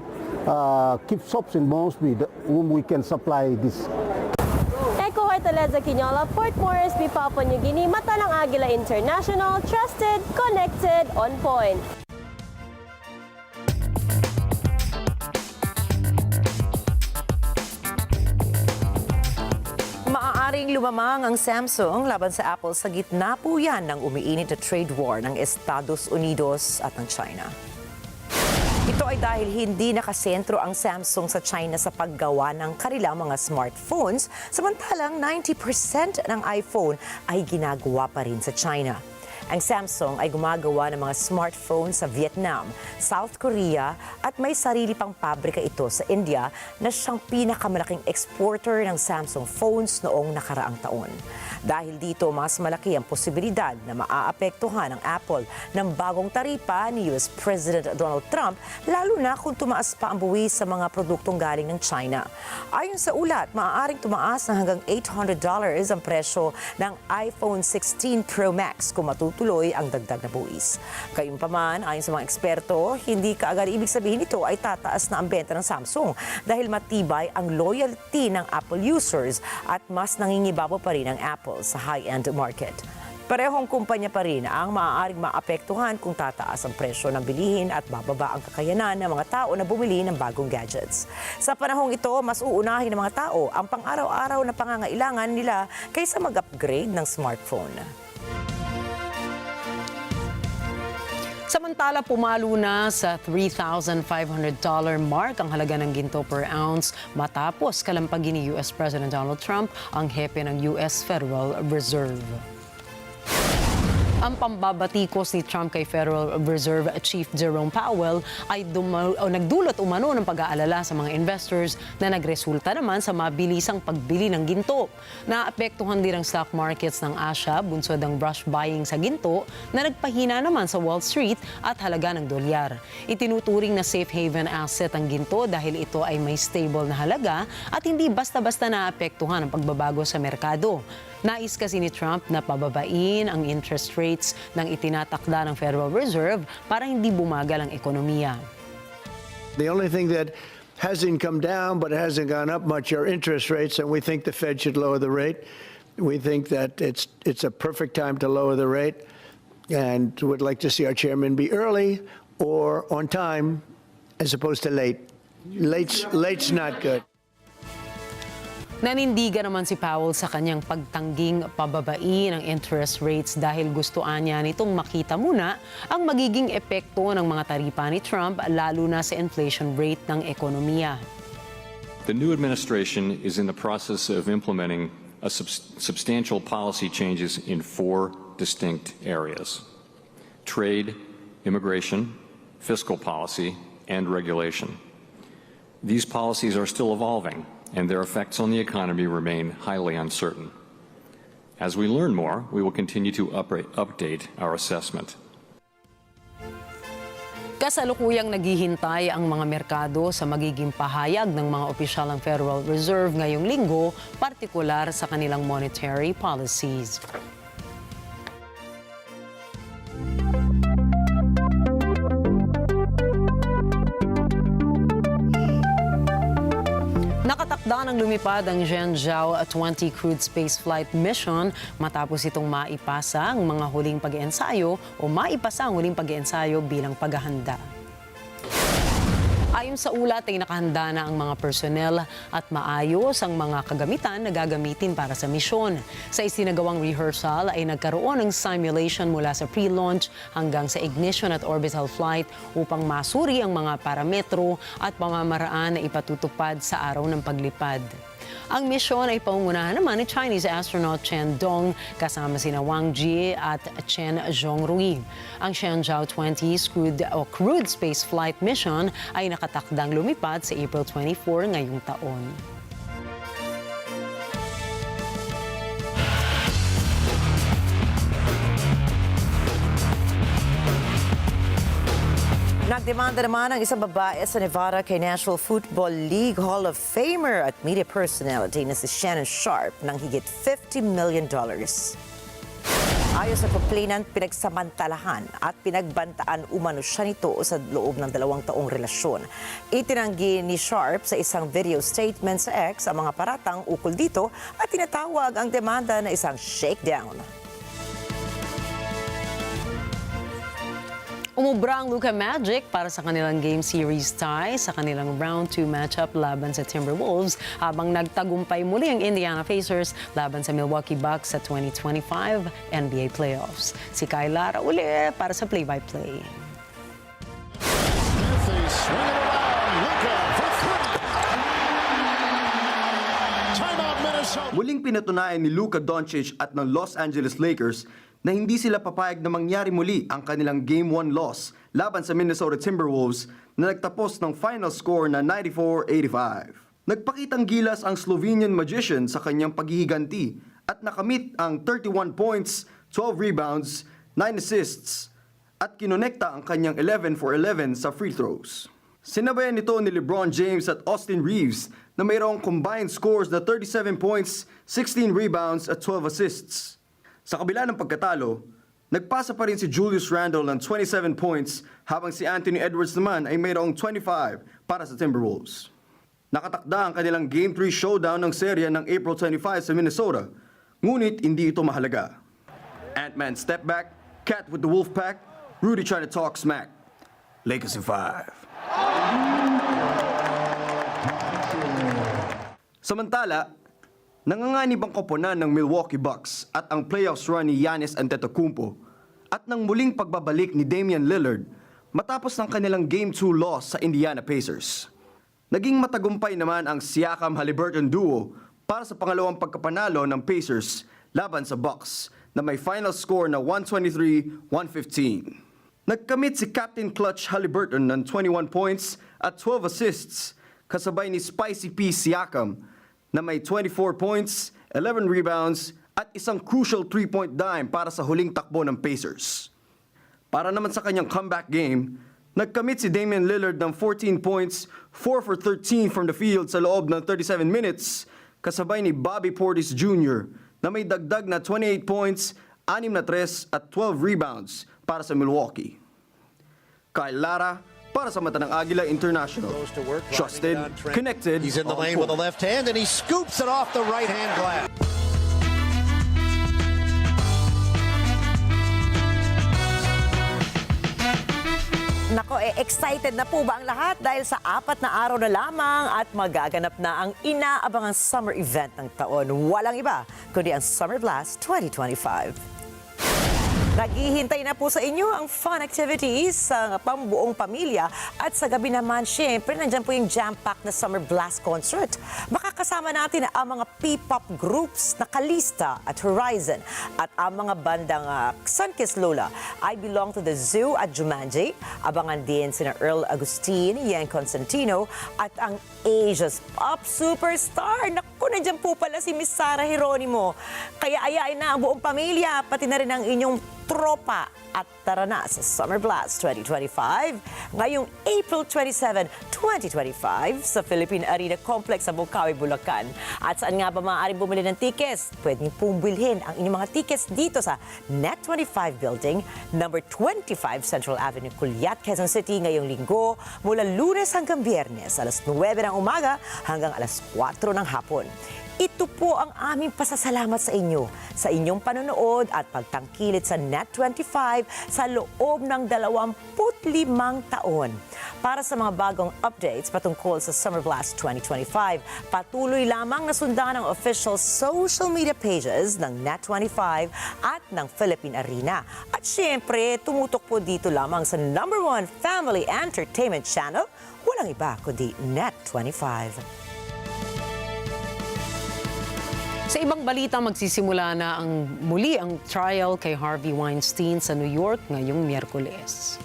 gift shops in Moresby whom we can supply this. Eko Hortaleza Quinola, Port Moresby, Papua New Guinea, mata ng Agila International, trusted, connected, on point. Maaaring lumamang ang Samsung laban sa Apple sa gitna po yan ng umiinit na trade war ng Estados Unidos at ng China. Ito ay dahil hindi nakasentro ang Samsung sa China sa paggawa ng kanilang mga smartphones, samantalang 90% ng iPhone ay ginagawa pa rin sa China. Ang Samsung ay gumagawa ng mga smartphone sa Vietnam, South Korea at may sarili pang pabrika ito sa India na siyang pinakamalaking exporter ng Samsung phones noong nakaraang taon. Dahil dito, mas malaki ang posibilidad na maaapektuhan ng Apple ng bagong taripa ni US President Donald Trump, lalo na kung tumaas pa ang buwis sa mga produktong galing ng China. Ayon sa ulat, maaaring tumaas ng hanggang $800 ang presyo ng iPhone 16 Pro Max kung matutuloy ang dagdag na buwis. Gayunpaman, ayon sa mga eksperto, hindi kaagad ibig sabihin nito ay tataas na ang benta ng Samsung dahil matibay ang loyalty ng Apple users at mas nangingibabaw pa rin ang Apple sa high-end market. Parehong kumpanya pa rin ang maaaring maapektuhan kung tataas ang presyo ng bilihin at bababa ang kakayanan ng mga tao na bumili ng bagong gadgets. Sa panahong ito, mas uunahin ng mga tao ang pang-araw-araw na pangangailangan nila kaysa mag-upgrade ng smartphone. Samantala, pumalo na sa $3,500 mark ang halaga ng ginto per ounce matapos kalampagin ni US President Donald Trump ang hepe ng US Federal Reserve. Ang pambabatikos ni Trump kay Federal Reserve Chief Jerome Powell ay nagdulot umano ng pag-aalala sa mga investors na nagresulta naman sa mabilisang pagbili ng ginto. Naapektuhan din ang stock markets ng Asia, bunsod ang rush buying sa ginto na nagpahina naman sa Wall Street at halaga ng dolyar. Itinuturing na safe haven asset ang ginto dahil ito ay may stable na halaga at hindi basta-basta naapektuhan ang pagbabago sa merkado. Nais kasi ni Trump na pababain ang interest rates ng itinatakda ng Federal Reserve para hindi bumagal ang ekonomiya. The only thing that hasn't come down but hasn't gone up much are interest rates, and we think the Fed should lower the rate. We think that it's a perfect time to lower the rate, and would like to see our chairman be early or on time as opposed to late. Late's not good. Nanindigan naman si Powell sa kanyang pagtangging pababain ng interest rates dahil gustoan niya nitong makita muna ang magiging epekto ng mga taripa ni Trump lalo na sa inflation rate ng ekonomiya. The new administration is in the process of implementing substantial policy changes in 4 distinct areas: trade, immigration, fiscal policy, and regulation. These policies are still evolving, and their effects on the economy remain highly uncertain. As we learn more, we will continue to update our assessment. Kasalukuyang naghihintay ang mga merkado sa magiging pahayag ng mga opisyal ng Federal Reserve ngayong linggo, partikular sa kanilang monetary policies. Nakatakda ng lumipad ang Zhenzhou 20 crude spaceflight mission matapos itong maipasa ang mga huling pag-iensayo o maipasa ang huling pag-iensayo bilang paghahanda. Ayon sa ulat ay nakahanda na ang mga personnel at maayos ang mga kagamitan na gagamitin para sa misyon. Sa isinagawang rehearsal ay nagkaroon ng simulation mula sa pre-launch hanggang sa ignition at orbital flight upang masuri ang mga parametro at pamamaraan na ipatutupad sa araw ng paglipad. Ang misyon ay pangungunahan naman ni Chinese astronaut Chen Dong kasama sina Wang Ji at Chen Zhongrui. Ang Zhenzhou 20 crude space flight mission ay nakatakdang lumipad sa April 24 ngayong taon. Nagdemanda naman ang isang babae sa Nevada kay National Football League Hall of Famer at media personality na si Shannon Sharp ng higit $50 million. Ayon sa complainant, pinagsamantalahan at pinagbantaan umano siya nito sa loob ng 2 taong relasyon. Itinanggi ni Sharp sa isang video statement sa X ang mga paratang ukol dito at tinatawag ang demanda na isang shakedown. Umubra ang Luka Magic para sa kanilang game series tie sa kanilang round 2 matchup laban sa Timberwolves habang nagtagumpay muli ang Indiana Pacers laban sa Milwaukee Bucks sa 2025 NBA Playoffs. Si Kyle Lara uli para sa play-by-play. Muling pinatunayan ni Luka Doncic at ng Los Angeles Lakers na hindi sila papayag na mangyari muli ang kanilang Game 1 loss laban sa Minnesota Timberwolves na nagtapos ng final score na 94-85. Nagpakitang gilas ang Slovenian magician sa kanyang paghihiganti at nakamit ang 31 points, 12 rebounds, 9 assists at kinonekta ang kanyang 11 for 11 sa free throws. Sinabayan nito ni LeBron James at Austin Reeves na mayroong combined scores na 37 points, 16 rebounds at 12 assists. Sa kabila ng pagkatalo, nagpasa pa rin si Julius Randle ng 27 points habang si Anthony Edwards naman ay mayroong 25 para sa Timberwolves. Nakatakda ang kanilang Game 3 showdown ng serya ng April 25 sa Minnesota, ngunit hindi ito mahalaga. Ant-Man step back, Cat with the Wolfpack, Rudy trying to talk smack. Lakers in 5. Samantala, nanganganib ang koponan ng Milwaukee Bucks at ang playoffs run ni Giannis Antetokounmpo at ng muling pagbabalik ni Damian Lillard matapos ng kanilang Game 2 loss sa Indiana Pacers. Naging matagumpay naman ang Siakam-Haliburton duo para sa pangalawang pagkapanalo ng Pacers laban sa Bucks na may final score na 123-115. Nagkamit si Captain Clutch Haliburton ng 21 points at 12 assists kasabay ni Spicy P. Siakam na may 24 points, 11 rebounds at isang crucial 3-point dime para sa huling takbo ng Pacers. Para naman sa kanyang comeback game, nagkamit si Damian Lillard ng 14 points, 4 for 13 from the field sa loob ng 37 minutes, kasabay ni Bobby Portis Jr. na may dagdag na 28 points, 6 na 3 at 12 rebounds para sa Milwaukee. Kyle Lara, para sa mata ng Agila International. Trusted, connected. He's in the lane with the left hand and he scoops it off the right-hand glass. Nako, excited na po ba ang lahat dahil sa 4 na araw na lamang at magaganap na ang inaabangang summer event ng taon. Walang iba kundi ang Summer Blast 2025. Naghihintay na po sa inyo ang fun activities sa pambuong pamilya at sa gabi naman, syempre, nandyan po yung jam-packed na Summer Blast Concert. Makakasama natin ang mga P-pop groups na Kalista at Horizon at ang mga bandang Sunkiss Lola, I Belong to the Zoo at Jumanji. Abangan din sina Earl Agustin, Yang Constantino at ang Asia's pop superstar. Naku, nandyan po pala si Miss Sarah Geronimo. Kaya ayain na ang buong pamilya, pati na rin ang inyong tropa at tara na sa Summer Blast 2025 ngayong April 27, 2025 sa Philippine Arena Complex sa Bukawi, Bulacan. At saan nga ba maaaring bumili ng tickets? Pwede niyo pong bilhin ang inyong mga tickets dito sa Net25 Building, number 25 Central Avenue, Culiat, Quezon City ngayong linggo mula Lunes hanggang Biyernes, alas 9 ng umaga hanggang alas 4 ng hapon. Ito po ang aming pasasalamat sa inyo, sa inyong panonood at pagtangkilit sa Net25 sa loob ng 25 taon. Para sa mga bagong updates patungkol sa Summer Blast 2025, patuloy lamang na sundan ang official social media pages ng Net25 at ng Philippine Arena. At syempre, tumutok po dito lamang sa #1 Family Entertainment Channel, walang iba kundi Net25. Sa ibang balita, magsisimula na muli ang trial kay Harvey Weinstein sa New York ngayong Miyerkules.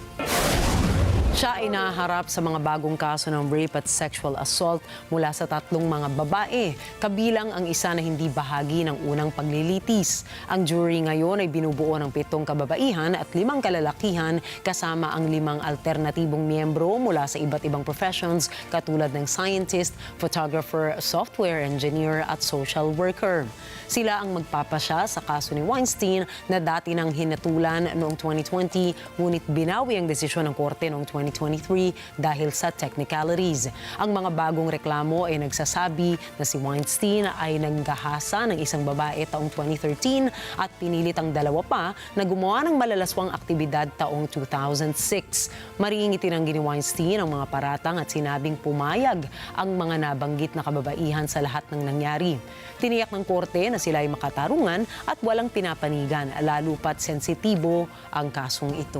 Siya ay naharap sa mga bagong kaso ng rape at sexual assault mula sa 3 mga babae, kabilang ang isa na hindi bahagi ng unang paglilitis. Ang jury ngayon ay binubuo ng 7 kababaihan at 5 kalalakihan kasama ang 5 alternatibong miyembro mula sa iba't ibang professions katulad ng scientist, photographer, software engineer at social worker. Sila ang magpapasya sa kaso ni Weinstein na dati nang hinatulan noong 2020 ngunit binawi ang desisyon ng korte noong 2023 dahil sa technicalities. Ang mga bagong reklamo ay nagsasabi na si Weinstein ay nanggahasa ng isang babae taong 2013 at pinilit ang 2 pa na gumawa ng malalaswang aktibidad taong 2006. Mariing itinanggi ni Weinstein ang mga paratang at sinabing pumayag ang mga nabanggit na kababaihan sa lahat ng nangyari. Tiniyak ng korte na sila ay makatarungan at walang pinapanigan, lalo pat sensitibo ang kasong ito.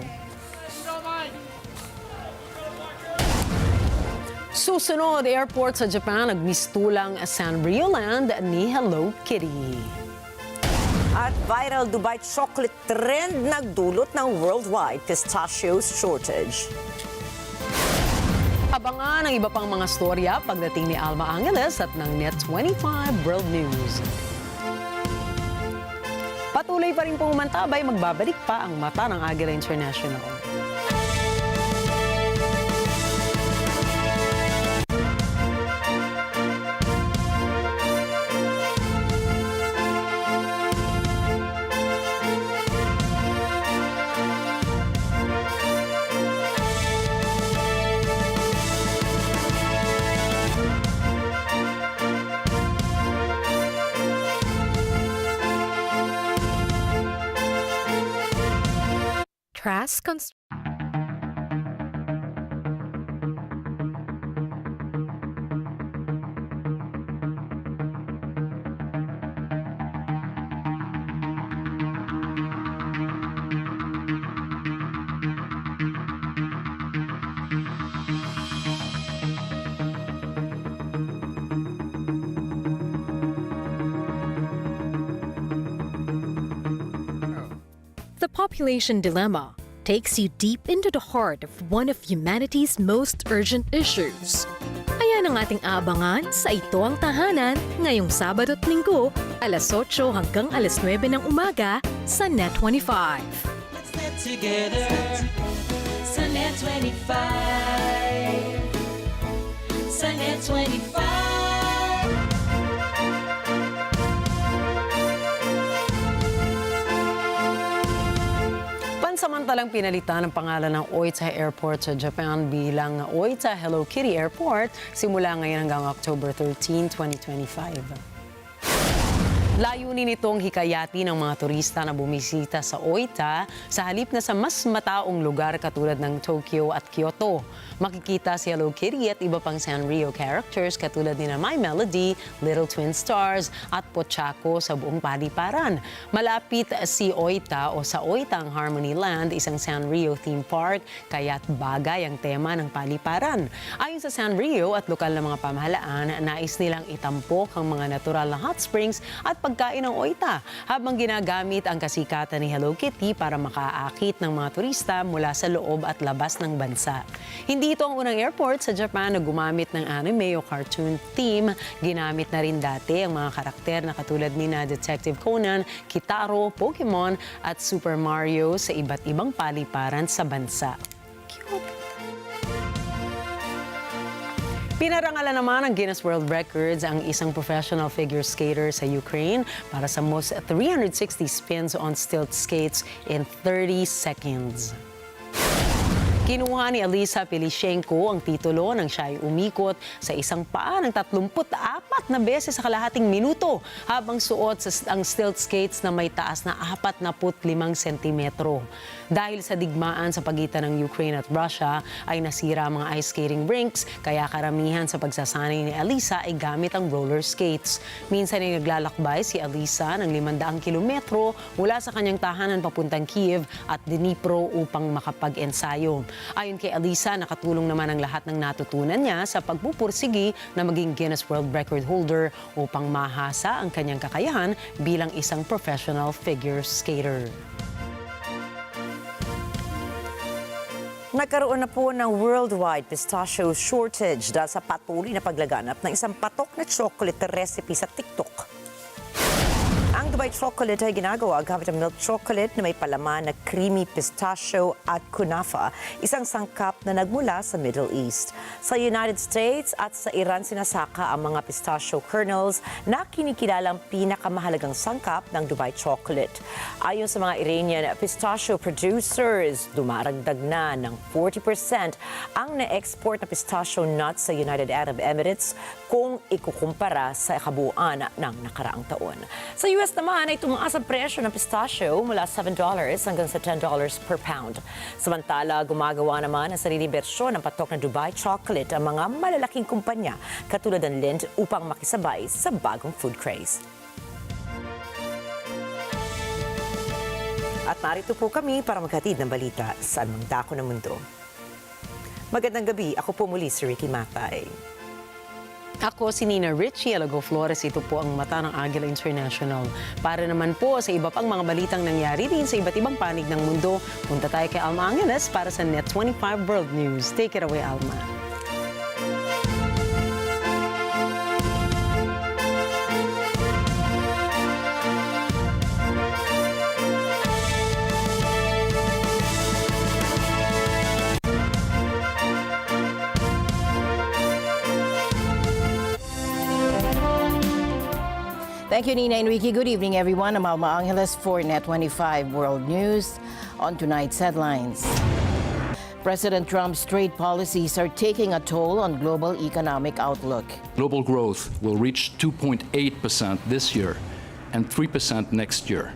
Susunod, airport sa Japan nagmistulang Sanrioland ni Hello Kitty. At viral Dubai chocolate trend nagdulot ng worldwide pistachio shortage. Abangan ang iba pang mga storya pagdating ni Alma Angeles at ng Net25 World News. Patuloy pa rin pong umantabay, magbabalik pa ang mata ng Agila International. The population dilemma takes you deep into the heart of one of humanity's most urgent issues. Ayan ang ating aabangan sa Ito ang Tahanan ngayong Sabado at Linggo, alas 8 hanggang alas 9 ng umaga sa Net25. Let's get together sa Net25. Sa Net25. Pansamantalang pinalitan ang pangalan ng Oita Airport sa Japan bilang Oita Hello Kitty Airport simula ngayon hanggang October 13, 2025. Layunin itong hikayati ng mga turista na bumisita sa Oita sa halip na sa mas mataong lugar katulad ng Tokyo at Kyoto. Makikita si Hello Kitty at iba pang Sanrio characters katulad ni My Melody, Little Twin Stars at Pochako sa buong paliparan. Malapit si Oita o sa Oita ang Harmony Land, isang Sanrio theme park, kaya't bagay ang tema ng paliparan. Ayon sa Sanrio at lokal na mga pamahalaan, nais nilang itampok ang mga natural na hot springs at pagkain ng Oita habang ginagamit ang kasikatan ni Hello Kitty para makaakit ng mga turista mula sa loob at labas ng bansa. Hindi ito ang unang airport sa Japan na gumamit ng anime o cartoon theme. Ginamit na rin dati ang mga karakter na katulad ni Detective Conan, Kitaro, Pokemon at Super Mario sa iba't ibang paliparan sa bansa. Pinarangalan naman ng Guinness World Records ang isang professional figure skater sa Ukraine para sa most 360 spins on stilt skates in 30 seconds. Kinuha ni Alisa Pilishenko ang titulo nang siya ay umikot sa isang paa ng 34 na beses sa kalahating minuto habang suot ang stilt skates na may taas na 45 sentimetro. Dahil sa digmaan sa pagitan ng Ukraine at Russia ay nasira ang mga ice skating rinks kaya karamihan sa pagsasanay ni Alisa ay gamit ang roller skates. Minsan ay naglalakbay si Alisa ng 500 kilometro mula sa kanyang tahanan papuntang Kiev at Dnipro upang makapag-ensayo. Ayon kay Alisa, nakatulong naman ang lahat ng natutunan niya sa pagpupursigi na maging Guinness World Record holder upang mahasa ang kanyang kakayahan bilang isang professional figure skater. Nagkaroon na po ng worldwide pistachio shortage dahil sa patuloy na paglaganap ng isang patok na chocolate recipe sa TikTok. Ang Dubai chocolate ay ginagawa gamit ang milk chocolate na may palaman na creamy pistachio at kunafa, isang sangkap na nagmula sa Middle East. Sa United States at sa Iran sinasaka ang mga pistachio kernels na kinikilalang pinakamahalagang sangkap ng Dubai chocolate. Ayon sa mga Iranian pistachio producers, dumaragdag na ng 40% ang na-export na pistachio nuts sa United Arab Emirates kung ikukumpara sa kabuuan ng nakaraang taon. Sa US naman ay tumaas ang presyo ng pistachio mula $7 hanggang sa $10 per pound. Samantala, gumagawa naman ang sariling bersyon ng patok na Dubai chocolate ang mga malalaking kumpanya katulad ng Lindt upang makisabay sa bagong food craze. At narito po kami para maghatid ng balita saan mang dako ng mundo. Magandang gabi, ako po muli si Rikki Mathay. Ako si Rikki, Alagao, Flores. Ito po ang mata ng Agila International. Para naman po sa iba pang mga balitang nangyari rin sa iba't ibang panig ng mundo, punta tayo kay Alma Angeles para sa Net 25 World News. Take it away, Alma. Thank you, Nina and Rikki. Good evening, everyone. I'm Alma Angeles for Net 25 World News. On tonight's headlines. President Trump's trade policies are taking a toll on global economic outlook. Global growth will reach 2.8% this year and 3% next year,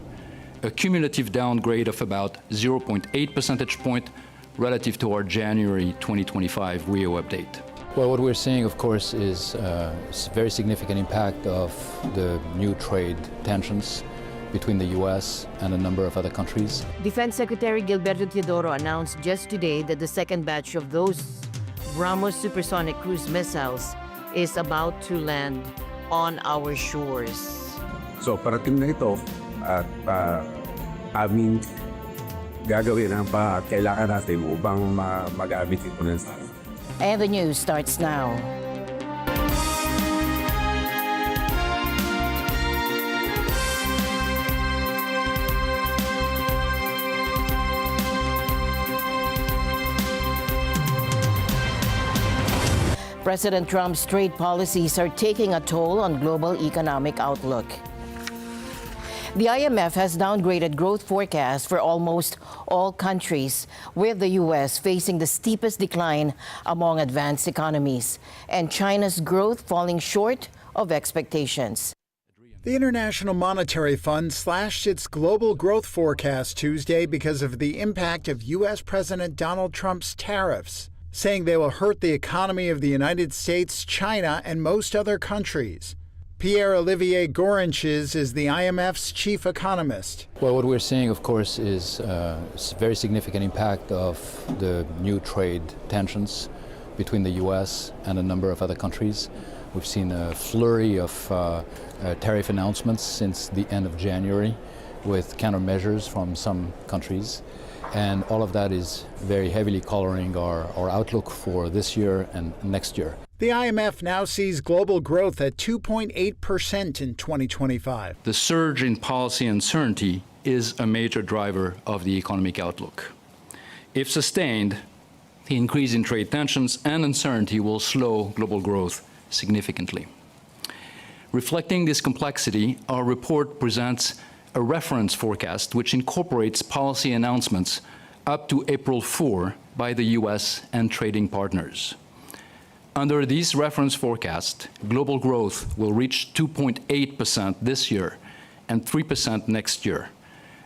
a cumulative downgrade of about 0.8 percentage point relative to our January 2025 Rio update. Well, what we're seeing, of course, is a very significant impact of the new trade tensions between the U.S. and a number of other countries. Defense Secretary Gilberto Teodoro announced just today that the second batch of those BrahMos supersonic cruise missiles is about to land on our shores. So, parating na ito at aming gagawin ang pa at kailangan natin upang magamit ito ng And the news starts now. President Trump's trade policies are taking a toll on global economic outlook. The IMF has downgraded growth forecasts for almost all countries, with the U.S. facing the steepest decline among advanced economies, and China's growth falling short of expectations. The International Monetary Fund slashed its global growth forecast Tuesday because of the impact of U.S. President Donald Trump's tariffs, saying they will hurt the economy of the United States, China, and most other countries. Pierre-Olivier Gorinches is the IMF's chief economist. Well, what we're seeing, of course, is a very significant impact of the new trade tensions between the U.S. and a number of other countries. We've seen a flurry of tariff announcements since the end of January with countermeasures from some countries. And all of that is very heavily coloring our outlook for this year and next year. The IMF now sees global growth at 2.8% in 2025. The surge in policy uncertainty is a major driver of the economic outlook. If sustained, the increase in trade tensions and uncertainty will slow global growth significantly. Reflecting this complexity, our report presents a reference forecast which incorporates policy announcements up to April 4 by the U.S. and trading partners. Under these reference forecasts, global growth will reach 2.8% this year and 3% next year,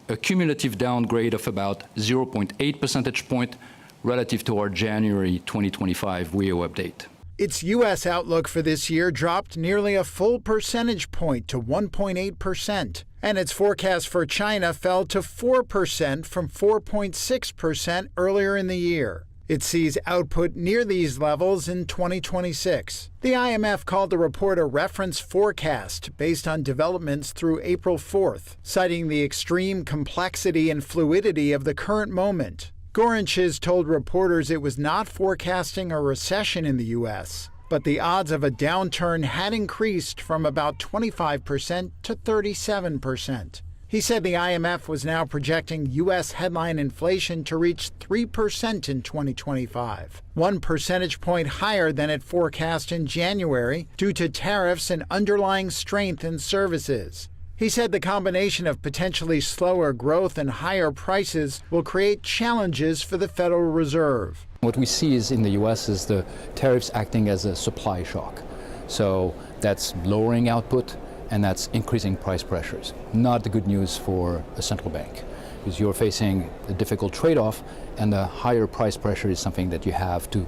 a cumulative downgrade of about 0.8 percentage point relative to our January 2025 WEO update. Its U.S. outlook for this year dropped nearly a full percentage point to 1.8%, and its forecast for China fell to 4% from 4.6% earlier in the year. It sees output near these levels in 2026. The IMF called the report a reference forecast based on developments through April 4th, citing the extreme complexity and fluidity of the current moment. Gorinches told reporters it was not forecasting a recession in the U.S., but the odds of a downturn had increased from about 25% to 37%. He said the IMF was now projecting U.S. headline inflation to reach 3% in 2025, 1 percentage point higher than it forecast in January due to tariffs and underlying strength in services. He said the combination of potentially slower growth and higher prices will create challenges for the Federal Reserve. What we see is in the U.S. is the tariffs acting as a supply shock. So that's lowering output and that's increasing price pressures. Not the good news for a central bank, because you're facing a difficult trade-off and the higher price pressure is something that you have to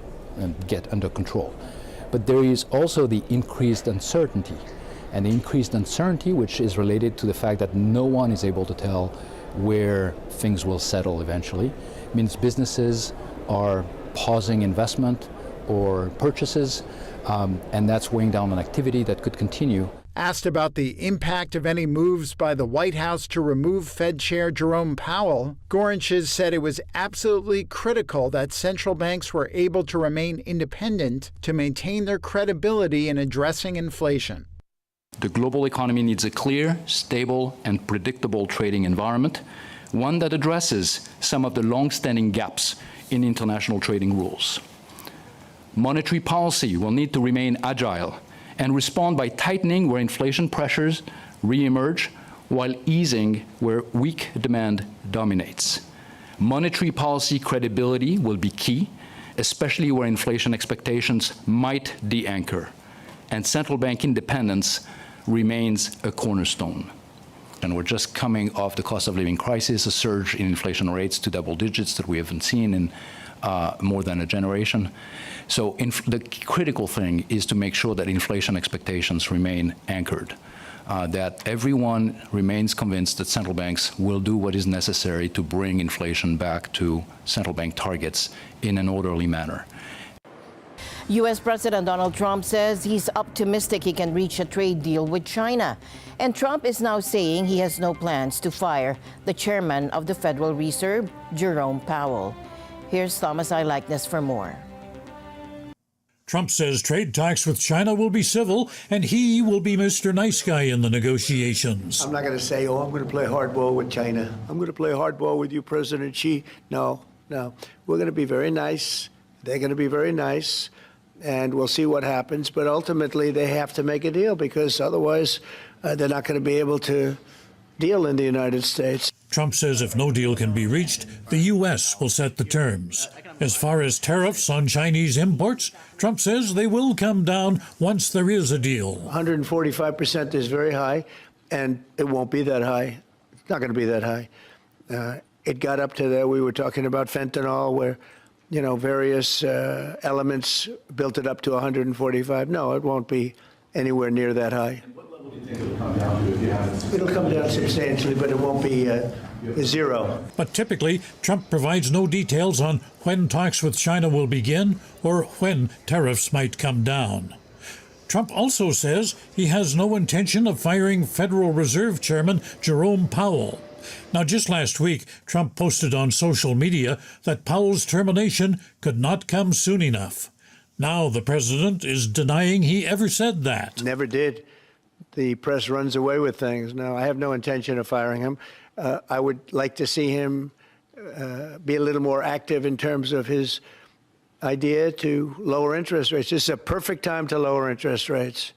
get under control. But there is also the increased uncertainty. And the increased uncertainty, which is related to the fact that no one is able to tell where things will settle eventually, means businesses are pausing investment or purchases, and that's weighing down on activity that could continue. Asked about the impact of any moves by the White House to remove Fed Chair Jerome Powell, Gorinches said it was absolutely critical that central banks were able to remain independent to maintain their credibility in addressing inflation. The global economy needs a clear, stable, and predictable trading environment, one that addresses some of the long-standing gaps in international trading rules. Monetary policy will need to remain agile and respond by tightening where inflation pressures re-emerge while easing where weak demand dominates. Monetary policy credibility will be key, especially where inflation expectations might de-anchor, and central bank independence remains a cornerstone. And we're just coming off the cost of living crisis, a surge in inflation rates to double digits that we haven't seen in more than a generation. So the critical thing is to make sure that inflation expectations remain anchored, that everyone remains convinced that central banks will do what is necessary to bring inflation back to central bank targets in an orderly manner. U.S. President Donald Trump says he's optimistic he can reach a trade deal with China. And Trump is now saying he has no plans to fire the chairman of the Federal Reserve, Jerome Powell. Here's Thomas I. Likeness for more. Trump says trade talks with China will be civil and he will be Mr. Nice Guy in the negotiations. I'm not going to say, I'm going to play hardball with China. I'm going to play hardball with you, President Xi. No. We're going to be very nice. They're going to be very nice. And we'll see what happens. But ultimately, they have to make a deal because otherwise they're not going to be able to deal in the United States. Trump says if no deal can be reached, the U.S. will set the terms. As far as tariffs on Chinese imports, Trump says they will come down once there is a deal. 145% is very high. and it won't be that high. It's not going to be that high. It got up to there. We were talking about fentanyl, where various elements built it up to 145. No, it won't be anywhere near that high. And what level do you think it'll come down to if you have It'll come down substantially, but it won't be zero. But typically, Trump provides no details on when talks with China will begin or when tariffs might come down. Trump also says he has no intention of firing Federal Reserve Chairman Jerome Powell. Now, just last week, Trump posted on social media that Powell's termination could not come soon enough. Now the president is denying he ever said that. Never did. The press runs away with things. No, I have no intention of firing him. I would like to see him be a little more active in terms of his idea to lower interest rates. This is a perfect time to lower interest rates.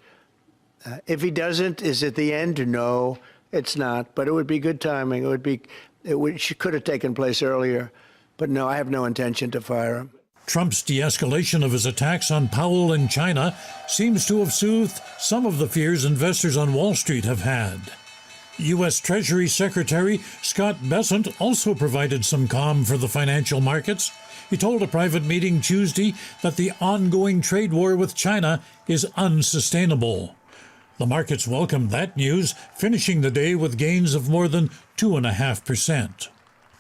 If he doesn't, is it the end? No, it's not. But it would be good timing. It could have taken place earlier. But no, I have no intention to fire him. Trump's de-escalation of his attacks on Powell and China seems to have soothed some of the fears investors on Wall Street have had. U.S. Treasury Secretary Scott Bessent also provided some calm for the financial markets. He told a private meeting Tuesday that the ongoing trade war with China is unsustainable. The markets welcomed that news, finishing the day with gains of more than 2.5%.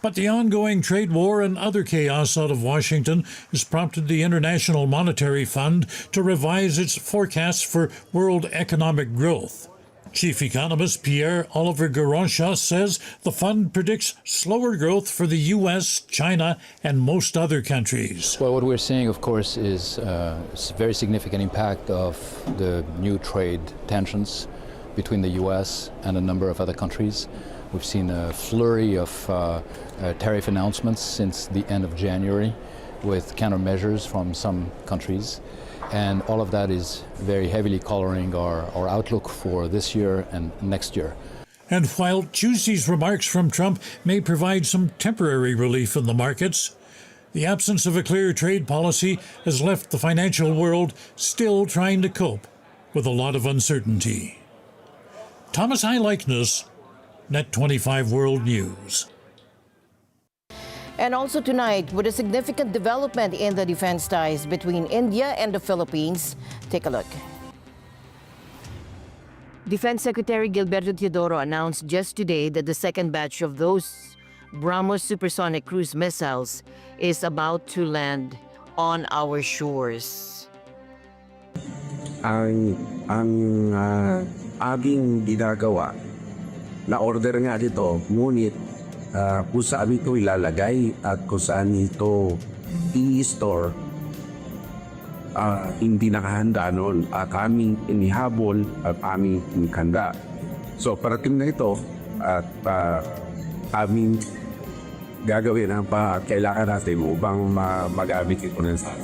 But the ongoing trade war and other chaos out of Washington has prompted the International Monetary Fund to revise its forecasts for world economic growth. Chief economist Pierre-Olivier Garancha says the fund predicts slower growth for the U.S., China, and most other countries. Well, what we're seeing, of course, is a very significant impact of the new trade tensions between the U.S. and a number of other countries. We've seen a flurry of tariff announcements since the end of January with countermeasures from some countries. And all of that is very heavily coloring our outlook for this year and next year. And while Tuesday's remarks from Trump may provide some temporary relief in the markets, the absence of a clear trade policy has left the financial world still trying to cope with a lot of uncertainty. Thomas I. Likeness, Net 25 World News. And also tonight, with a significant development in the defense ties between India and the Philippines. Take a look. Defense Secretary Gilberto Teodoro announced just today that the second batch of those BrahMos supersonic cruise missiles is about to land on our shores. Ang aming ginagawa, na-order nga dito, ngunit kung saan ito ilalagay at kung saan ito i-store, hindi nakahanda noon. Kaming inihabol at aming inikanda. So parating na ito at aming gagawin ang kailangan natin upang magamit ito ng sana.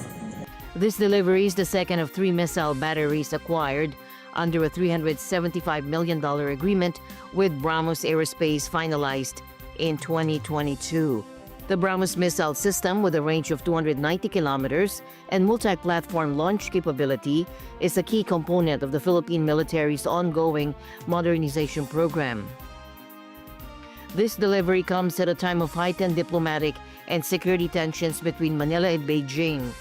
This delivery is the second of 3 missile batteries acquired under a $375 million agreement with BrahMos Aerospace finalized in 2022. The BrahMos missile system, with a range of 290 kilometers and multi-platform launch capability, is a key component of the Philippine military's ongoing modernization program. This delivery comes at a time of heightened diplomatic and security tensions between Manila and Beijing,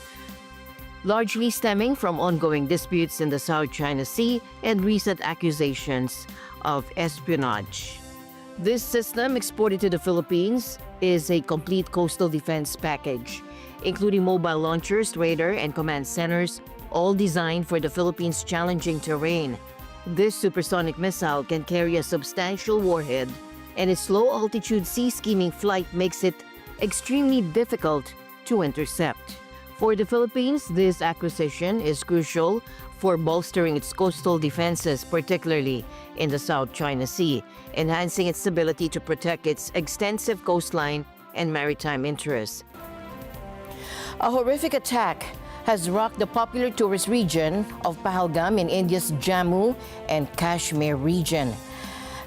largely stemming from ongoing disputes in the South China Sea and recent accusations of espionage. This system, exported to the Philippines, is a complete coastal defense package, including mobile launchers, radar, and command centers, all designed for the Philippines' challenging terrain. This supersonic missile can carry a substantial warhead, and its low-altitude sea-skimming flight makes it extremely difficult to intercept. For the Philippines, this acquisition is crucial for bolstering its coastal defenses, particularly in the South China Sea, enhancing its ability to protect its extensive coastline and maritime interests. A horrific attack has rocked the popular tourist region of Pahalgam in India's Jammu and Kashmir region.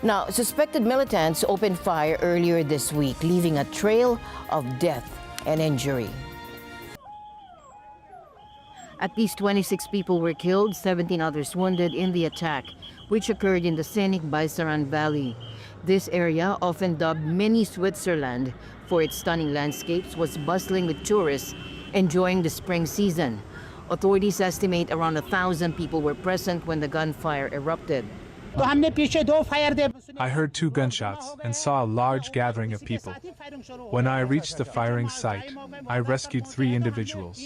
Now, suspected militants opened fire earlier this week, leaving a trail of death and injury. At least 26 people were killed, 17 others wounded in the attack, which occurred in the scenic Baisaran Valley. This area, often dubbed Mini Switzerland for its stunning landscapes, was bustling with tourists enjoying the spring season. Authorities estimate around 1,000 people were present when the gunfire erupted. I heard 2 gunshots and saw a large gathering of people. When I reached the firing site, I rescued 3 individuals.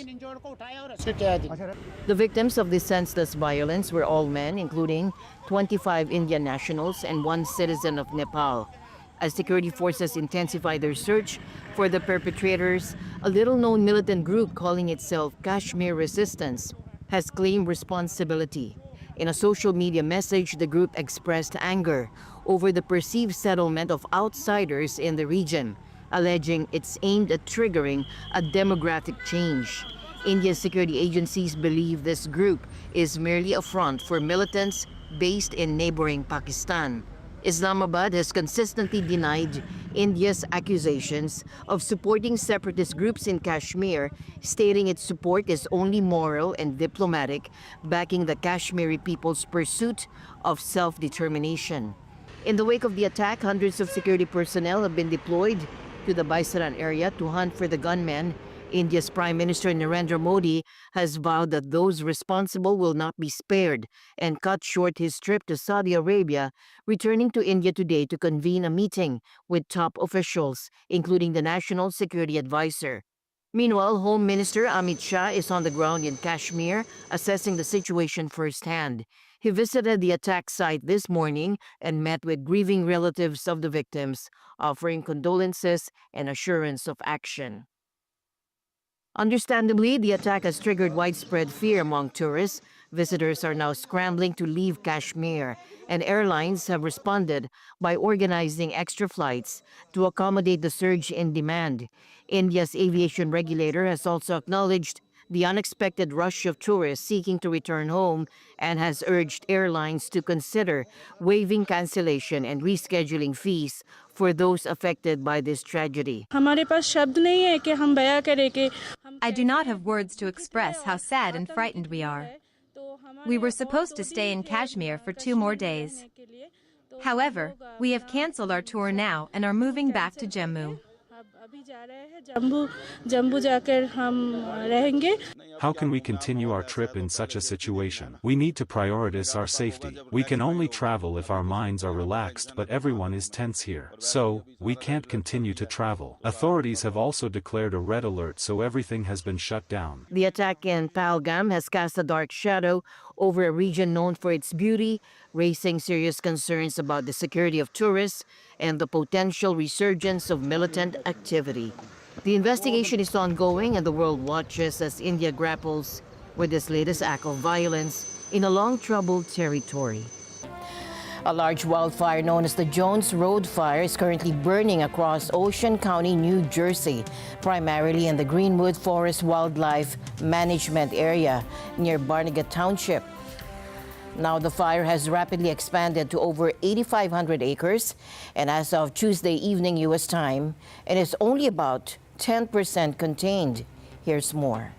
The victims of this senseless violence were all men, including 25 Indian nationals and 1 citizen of Nepal. As security forces intensify their search for the perpetrators, a little-known militant group calling itself Kashmir Resistance has claimed responsibility. In a social media message, the group expressed anger over the perceived settlement of outsiders in the region, alleging it's aimed at triggering a demographic change. India's security agencies believe this group is merely a front for militants based in neighboring Pakistan. Islamabad has consistently denied India's accusations of supporting separatist groups in Kashmir, stating its support is only moral and diplomatic, backing the Kashmiri people's pursuit of self-determination. In the wake of the attack, hundreds of security personnel have been deployed to the Baisaran area to hunt for the gunmen. India's Prime Minister Narendra Modi has vowed that those responsible will not be spared and cut short his trip to Saudi Arabia, returning to India today to convene a meeting with top officials, including the National Security Advisor. Meanwhile, Home Minister Amit Shah is on the ground in Kashmir, assessing the situation firsthand. He visited the attack site this morning and met with grieving relatives of the victims, offering condolences and assurance of action. Understandably, the attack has triggered widespread fear among tourists. Visitors are now scrambling to leave Kashmir, and airlines have responded by organizing extra flights to accommodate the surge in demand. India's aviation regulator has also acknowledged the unexpected rush of tourists seeking to return home and has urged airlines to consider waiving cancellation and rescheduling fees for those affected by this tragedy. I do not have words to express how sad and frightened we are. We were supposed to stay in Kashmir for 2 more days. However, we have canceled our tour now and are moving back to Jammu. How can we continue our trip in such a situation? We need to prioritize our safety. We can only travel if our minds are relaxed, but everyone is tense here. So, we can't continue to travel. Authorities have also declared a red alert, so everything has been shut down. The attack in Pahalgam has cast a dark shadow over a region known for its beauty, raising serious concerns about the security of tourists and the potential resurgence of militant activity. The investigation is ongoing and the world watches as India grapples with this latest act of violence in a long-troubled territory. A large wildfire known as the Jones Road Fire is currently burning across Ocean County, New Jersey, primarily in the Greenwood Forest Wildlife Management Area near Barnegat Township. Now the fire has rapidly expanded to over 8,500 acres, and as of Tuesday evening U.S. time, it is only about 10% contained. Here's more.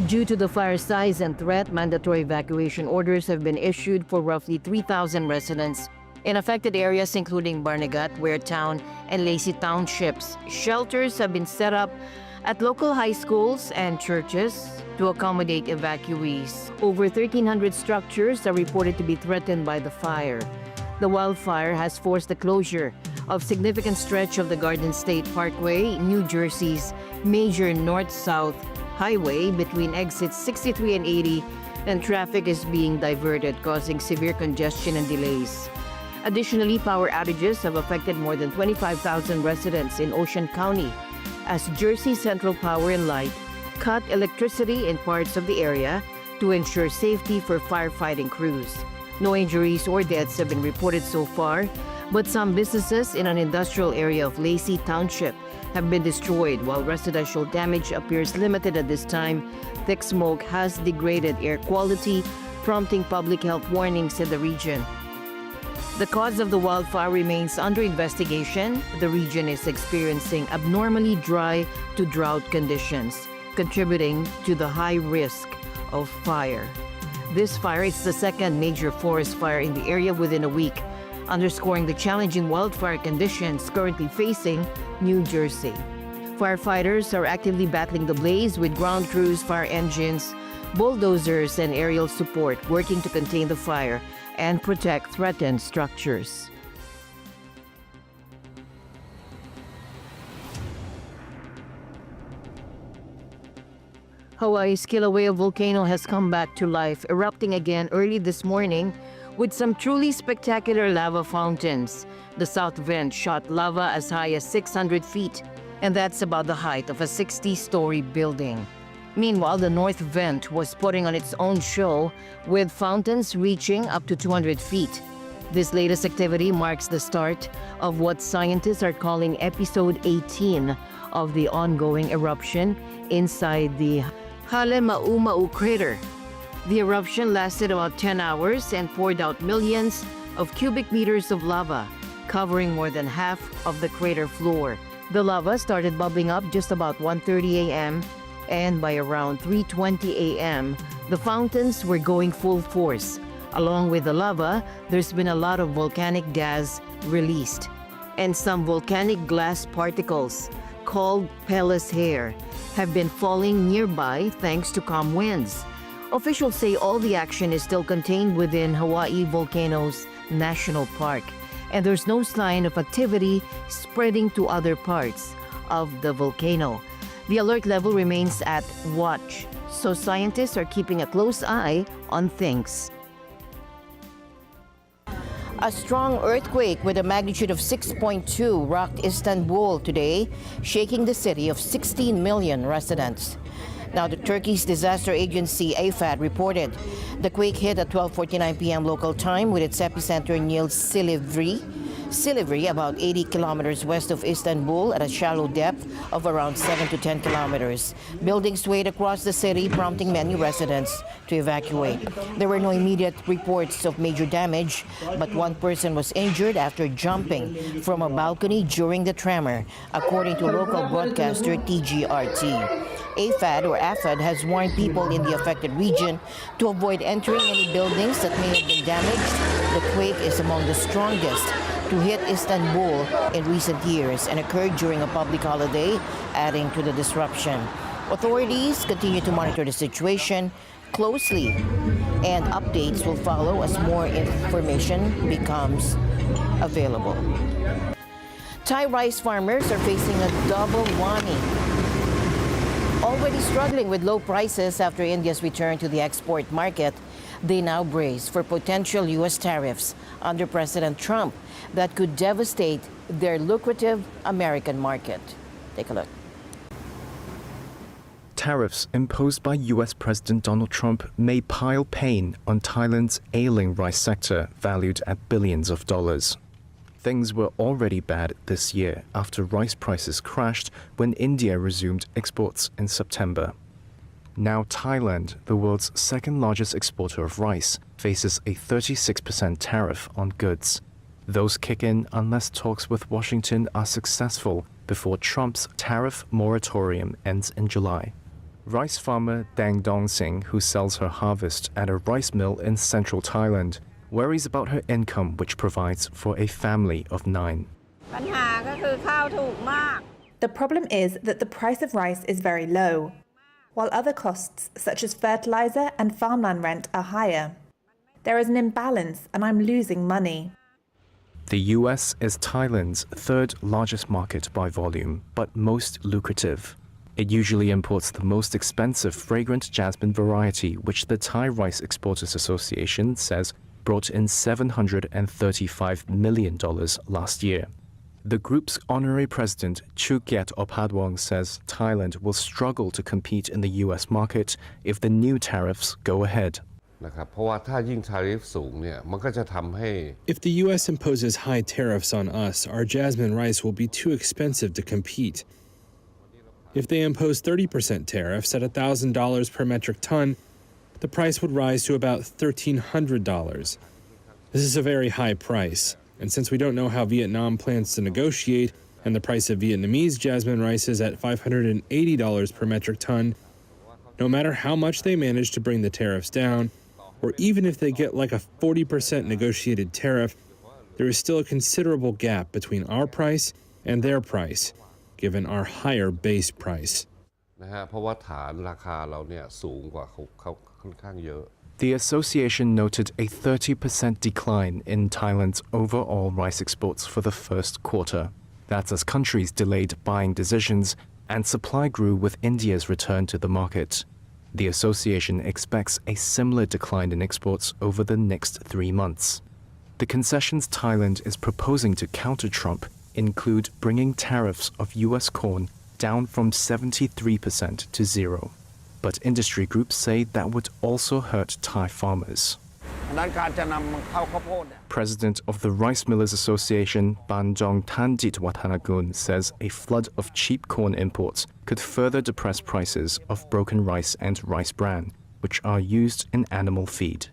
Due to the fire size and threat, mandatory evacuation orders have been issued for roughly 3,000 residents in affected areas including Barnegat, Ware Town, and Lacey Townships. Shelters have been set up at local high schools and churches to accommodate evacuees. Over 1,300 structures are reported to be threatened by the fire. The wildfire has forced the closure of significant stretch of the Garden State Parkway, New Jersey's major north-south highway between exits 63 and 80, and traffic is being diverted, causing severe congestion and delays. Additionally, power outages have affected more than 25,000 residents in Ocean County as Jersey Central Power and Light cut electricity in parts of the area to ensure safety for firefighting crews. No injuries or deaths have been reported so far, but some businesses in an industrial area of Lacey Township have been destroyed, while residential damage appears limited at this time. Thick smoke has degraded air quality, prompting public health warnings in the region. The cause of the wildfire remains under investigation. The region is experiencing abnormally dry to drought conditions. contributing to the high risk of fire. This fire is the second major forest fire in the area within a week, underscoring the challenging wildfire conditions currently facing New Jersey. Firefighters are actively battling the blaze with ground crews, fire engines, bulldozers, and aerial support working to contain the fire and protect threatened structures. Hawaii's Kilauea volcano has come back to life, erupting again early this morning with some truly spectacular lava fountains. The south vent shot lava as high as 600 feet, and that's about the height of a 60-story building. Meanwhile, the north vent was putting on its own show, with fountains reaching up to 200 feet. This latest activity marks the start of what scientists are calling episode 18 of the ongoing eruption inside the Halemaumau crater. The eruption lasted about 10 hours and poured out millions of cubic meters of lava, covering more than half of the crater floor. The lava started bubbling up just about 1:30 a.m., and by around 3:20 a.m., the fountains were going full force. Along with the lava, there's been a lot of volcanic gas released, and some volcanic glass particles, called Pellus hair, have been falling nearby thanks to calm winds. Officials say all the action is still contained within Hawaii Volcanoes National Park, and there's no sign of activity spreading to other parts of the volcano. The alert level remains at watch, so scientists are keeping a close eye on things. A strong earthquake with a magnitude of 6.2 rocked Istanbul today, shaking the city of 16 million residents. Now, the Turkey's disaster agency AFAD reported the quake hit at 12:49 p.m. local time with its epicenter near Silivri, about 80 kilometers west of Istanbul at a shallow depth of around 7 to 10 kilometers. Buildings swayed across the city, prompting many residents to evacuate. There were no immediate reports of major damage, but one person was injured after jumping from a balcony during the tremor, according to local broadcaster TGRT. AFAD has warned people in the affected region to avoid entering any buildings that may have been damaged. The quake is among the strongest to hit Istanbul in recent years and occurred during a public holiday, adding to the disruption. Authorities continue to monitor the situation closely, and updates will follow as more information becomes available. Thai rice farmers are facing a double whammy. Already struggling with low prices after India's return to the export market, they now brace for potential U.S. tariffs under President Trump that could devastate their lucrative American market. Take a look. Tariffs imposed by U.S. President Donald Trump may pile pain on Thailand's ailing rice sector, valued at billions of dollars. Things were already bad this year after rice prices crashed when India resumed exports in September. Now Thailand, the world's second largest exporter of rice, faces a 36% tariff on goods. Those kick in unless talks with Washington are successful before Trump's tariff moratorium ends in July. Rice farmer Dang Dong Singh, who sells her harvest at a rice mill in central Thailand, worries about her income, which provides for a family of 9. The problem is that the price of rice is very low, while other costs such as fertilizer and farmland rent are higher. There is an imbalance and I'm losing money. The US is Thailand's third largest market by volume, but most lucrative. It usually imports the most expensive fragrant jasmine variety, which the Thai Rice Exporters Association says brought in $735 million last year. The group's honorary president, Chukyat Oppadwong, says Thailand will struggle to compete in the U.S. market if the new tariffs go ahead. If the U.S. imposes high tariffs on us, our jasmine rice will be too expensive to compete. If they impose 30% tariffs at $1,000 per metric ton, the price would rise to about $1,300. This is a very high price, and since we don't know how Vietnam plans to negotiate, and the price of Vietnamese jasmine rice is at $580 per metric ton, No matter how much they manage to bring the tariffs down, or even if they get like a 40% negotiated tariff, there is still a considerable gap between our price and their price, given our higher base price. The association noted a 30% decline in Thailand's overall rice exports for the first quarter. That's as countries delayed buying decisions and supply grew with India's return to the market. The association expects a similar decline in exports over the next 3 months. The concessions Thailand is proposing to counter Trump include bringing tariffs of U.S. corn down from 73% to 0. But industry groups say that would also hurt Thai farmers. President of the Rice Millers Association, Banjong Thandit Watanagun, says a flood of cheap corn imports could further depress prices of broken rice and rice bran, which are used in animal feed.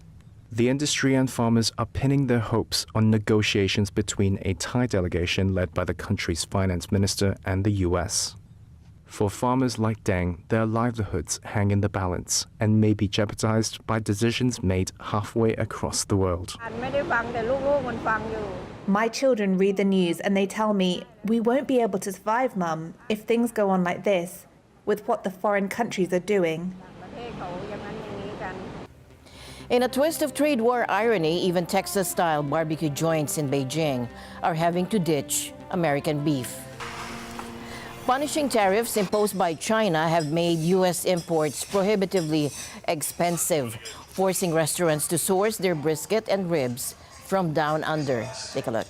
The industry and farmers are pinning their hopes on negotiations between a Thai delegation led by the country's finance minister and the U.S. For farmers like Deng, their livelihoods hang in the balance and may be jeopardized by decisions made halfway across the world. My children read the news and they tell me, we won't be able to survive, Mum, if things go on like this, with what the foreign countries are doing. In a twist of trade war irony, even Texas-style barbecue joints in Beijing are having to ditch American beef. Punishing tariffs imposed by China have made U.S. imports prohibitively expensive, forcing restaurants to source their brisket and ribs from down under. Take a look.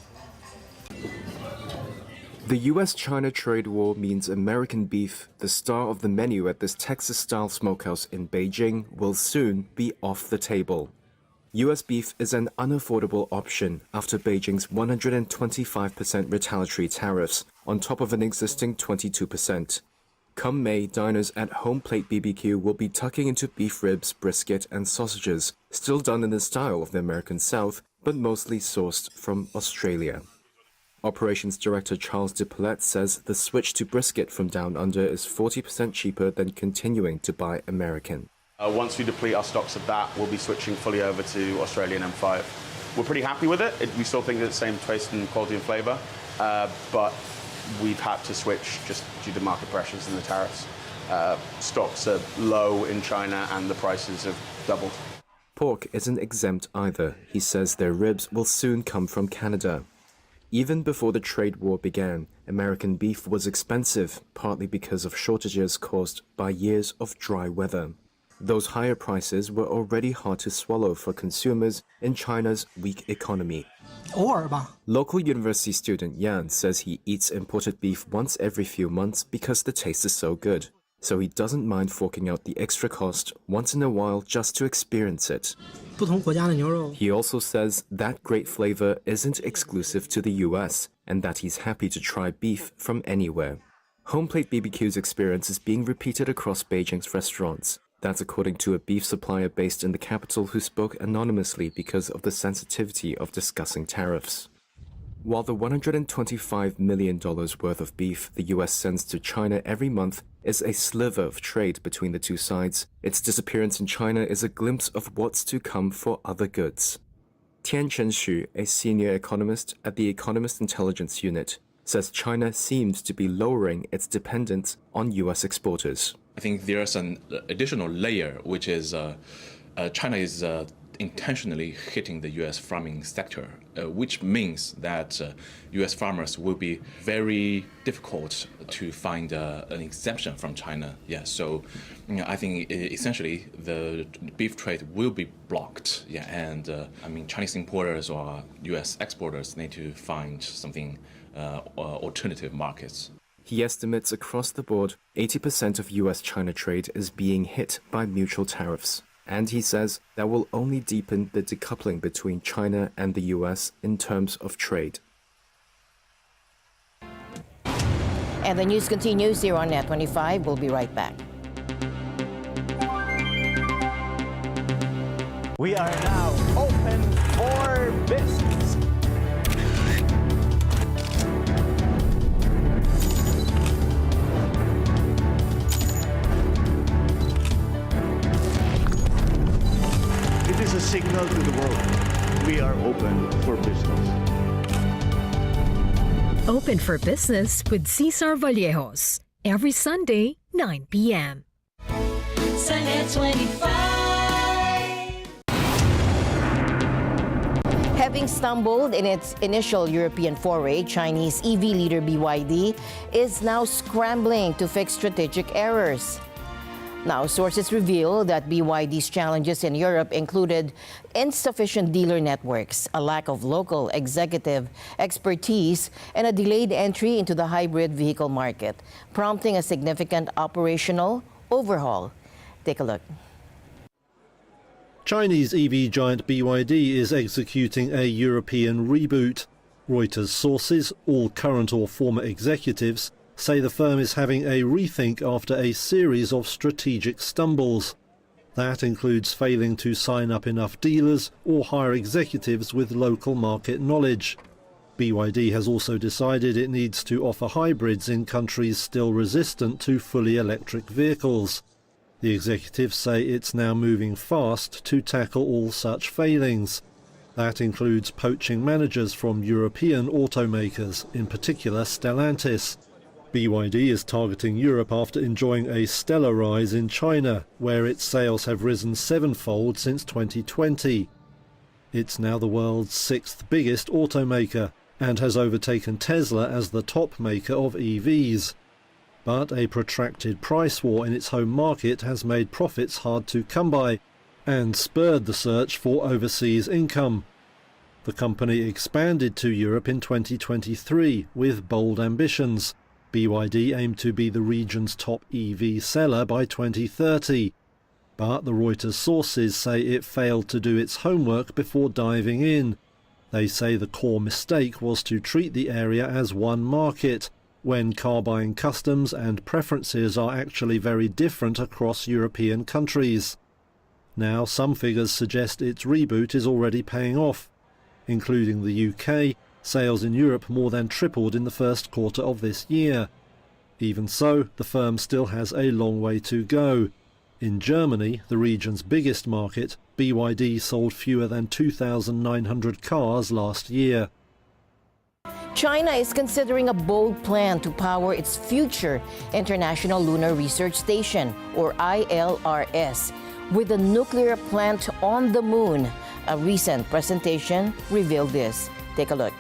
The U.S.-China trade war means American beef, the star of the menu at this Texas-style smokehouse in Beijing, will soon be off the table. U.S. beef is an unaffordable option after Beijing's 125% retaliatory tariffs, on top of an existing 22%. Come May, diners at Home Plate BBQ will be tucking into beef ribs, brisket, and sausages, still done in the style of the American South, but mostly sourced from Australia. Operations Director Charles DePaulette says the switch to brisket from down under is 40% cheaper than continuing to buy American. Once we deplete our stocks of that, we'll be switching fully over to Australian M5. We're pretty happy with it. We still think it's the same taste and quality and flavour, but we've had to switch just due to market pressures and the tariffs. Stocks are low in China and the prices have doubled. Pork isn't exempt either. He says their ribs will soon come from Canada. Even before the trade war began, American beef was expensive, partly because of shortages caused by years of dry weather. Those higher prices were already hard to swallow for consumers in China's weak economy. Local university student Yan says he eats imported beef once every few months because the taste is so good. So he doesn't mind forking out the extra cost once in a while just to experience it. He also says that great flavor isn't exclusive to the US and that he's happy to try beef from anywhere. Home Plate BBQ's experience is being repeated across Beijing's restaurants. That's according to a beef supplier based in the capital who spoke anonymously because of the sensitivity of discussing tariffs. While the $125 million worth of beef the US sends to China every month is a sliver of trade between the two sides, its disappearance in China is a glimpse of what's to come for other goods. Tian Chenshu, a senior economist at the Economist Intelligence Unit, says China seems to be lowering its dependence on US exporters. I think there's an additional layer, which is China is intentionally hitting the U.S. farming sector, which means that U.S. farmers will be very difficult to find an exemption from China. Yeah, so I think essentially the beef trade will be blocked. Yeah, and Chinese importers or U.S. exporters need to find something alternative markets. He estimates across the board, 80% of US-China trade is being hit by mutual tariffs. And he says that will only deepen the decoupling between China and the US in terms of trade. And the news continues here on Net 25. We'll be right back. We are now open for business. signal to the world we are open for business. Open for Business with Cesar Vallejos. Every Sunday, 9 p.m. Sunnet 25. Having stumbled in its initial European foray, Chinese EV leader BYD is now scrambling to fix strategic errors. Now, sources reveal that BYD's challenges in Europe included insufficient dealer networks, a lack of local executive expertise, and a delayed entry into the hybrid vehicle market, prompting a significant operational overhaul. Take a look. Chinese EV giant BYD is executing a European reboot. Reuters sources, all current or former executives, say the firm is having a rethink after a series of strategic stumbles. That includes failing to sign up enough dealers or hire executives with local market knowledge. BYD has also decided it needs to offer hybrids in countries still resistant to fully electric vehicles. The executives say it's now moving fast to tackle all such failings. That includes poaching managers from European automakers, in particular Stellantis. BYD is targeting Europe after enjoying a stellar rise in China, where its sales have risen sevenfold since 2020. It's now the world's sixth biggest automaker and has overtaken Tesla as the top maker of EVs. But a protracted price war in its home market has made profits hard to come by and spurred the search for overseas income. The company expanded to Europe in 2023 with bold ambitions. BYD aimed to be the region's top EV seller by 2030. But the Reuters sources say it failed to do its homework before diving in. They say the core mistake was to treat the area as one market, when car buying customs and preferences are actually very different across European countries. Now, some figures suggest its reboot is already paying off. Including the UK, sales in Europe more than tripled in the first quarter of this year. Even so, the firm still has a long way to go. In Germany, the region's biggest market, BYD sold fewer than 2,900 cars last year. China is considering a bold plan to power its future International Lunar Research Station, or ILRS, with a nuclear plant on the moon. A recent presentation revealed this. Take a look.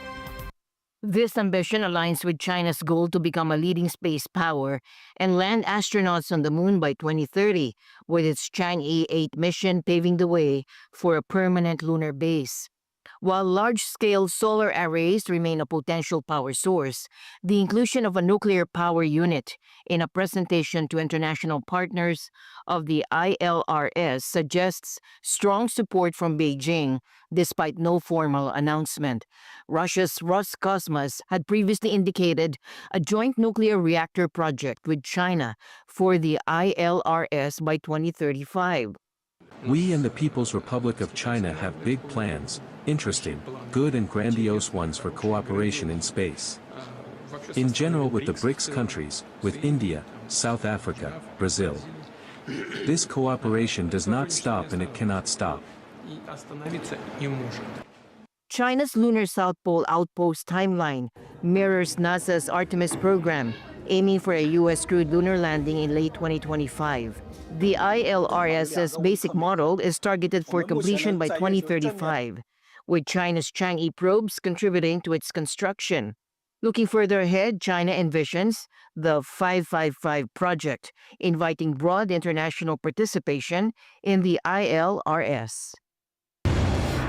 This ambition aligns with China's goal to become a leading space power and land astronauts on the moon by 2030, with its Chang'e 8 mission paving the way for a permanent lunar base. While large-scale solar arrays remain a potential power source, the inclusion of a nuclear power unit in a presentation to international partners of the ILRS suggests strong support from Beijing, despite no formal announcement. Russia's Roscosmos had previously indicated a joint nuclear reactor project with China for the ILRS by 2035. We and the People's Republic of China have big plans, interesting, good and grandiose ones for cooperation in space. In general with the BRICS countries, with India, South Africa, Brazil. This cooperation does not stop and it cannot stop. China's Lunar South Pole Outpost timeline mirrors NASA's Artemis program, aiming for a U.S. crewed lunar landing in late 2025. The ILRS's basic model is targeted for completion by 2035, with China's Chang'e probes contributing to its construction. Looking further ahead, China envisions the 555 project, inviting broad international participation in the ILRS.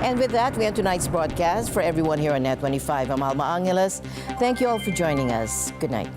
And with that, we end tonight's broadcast. For everyone here on Net 25, I'm Alma Angeles. Thank you all for joining us. Good night.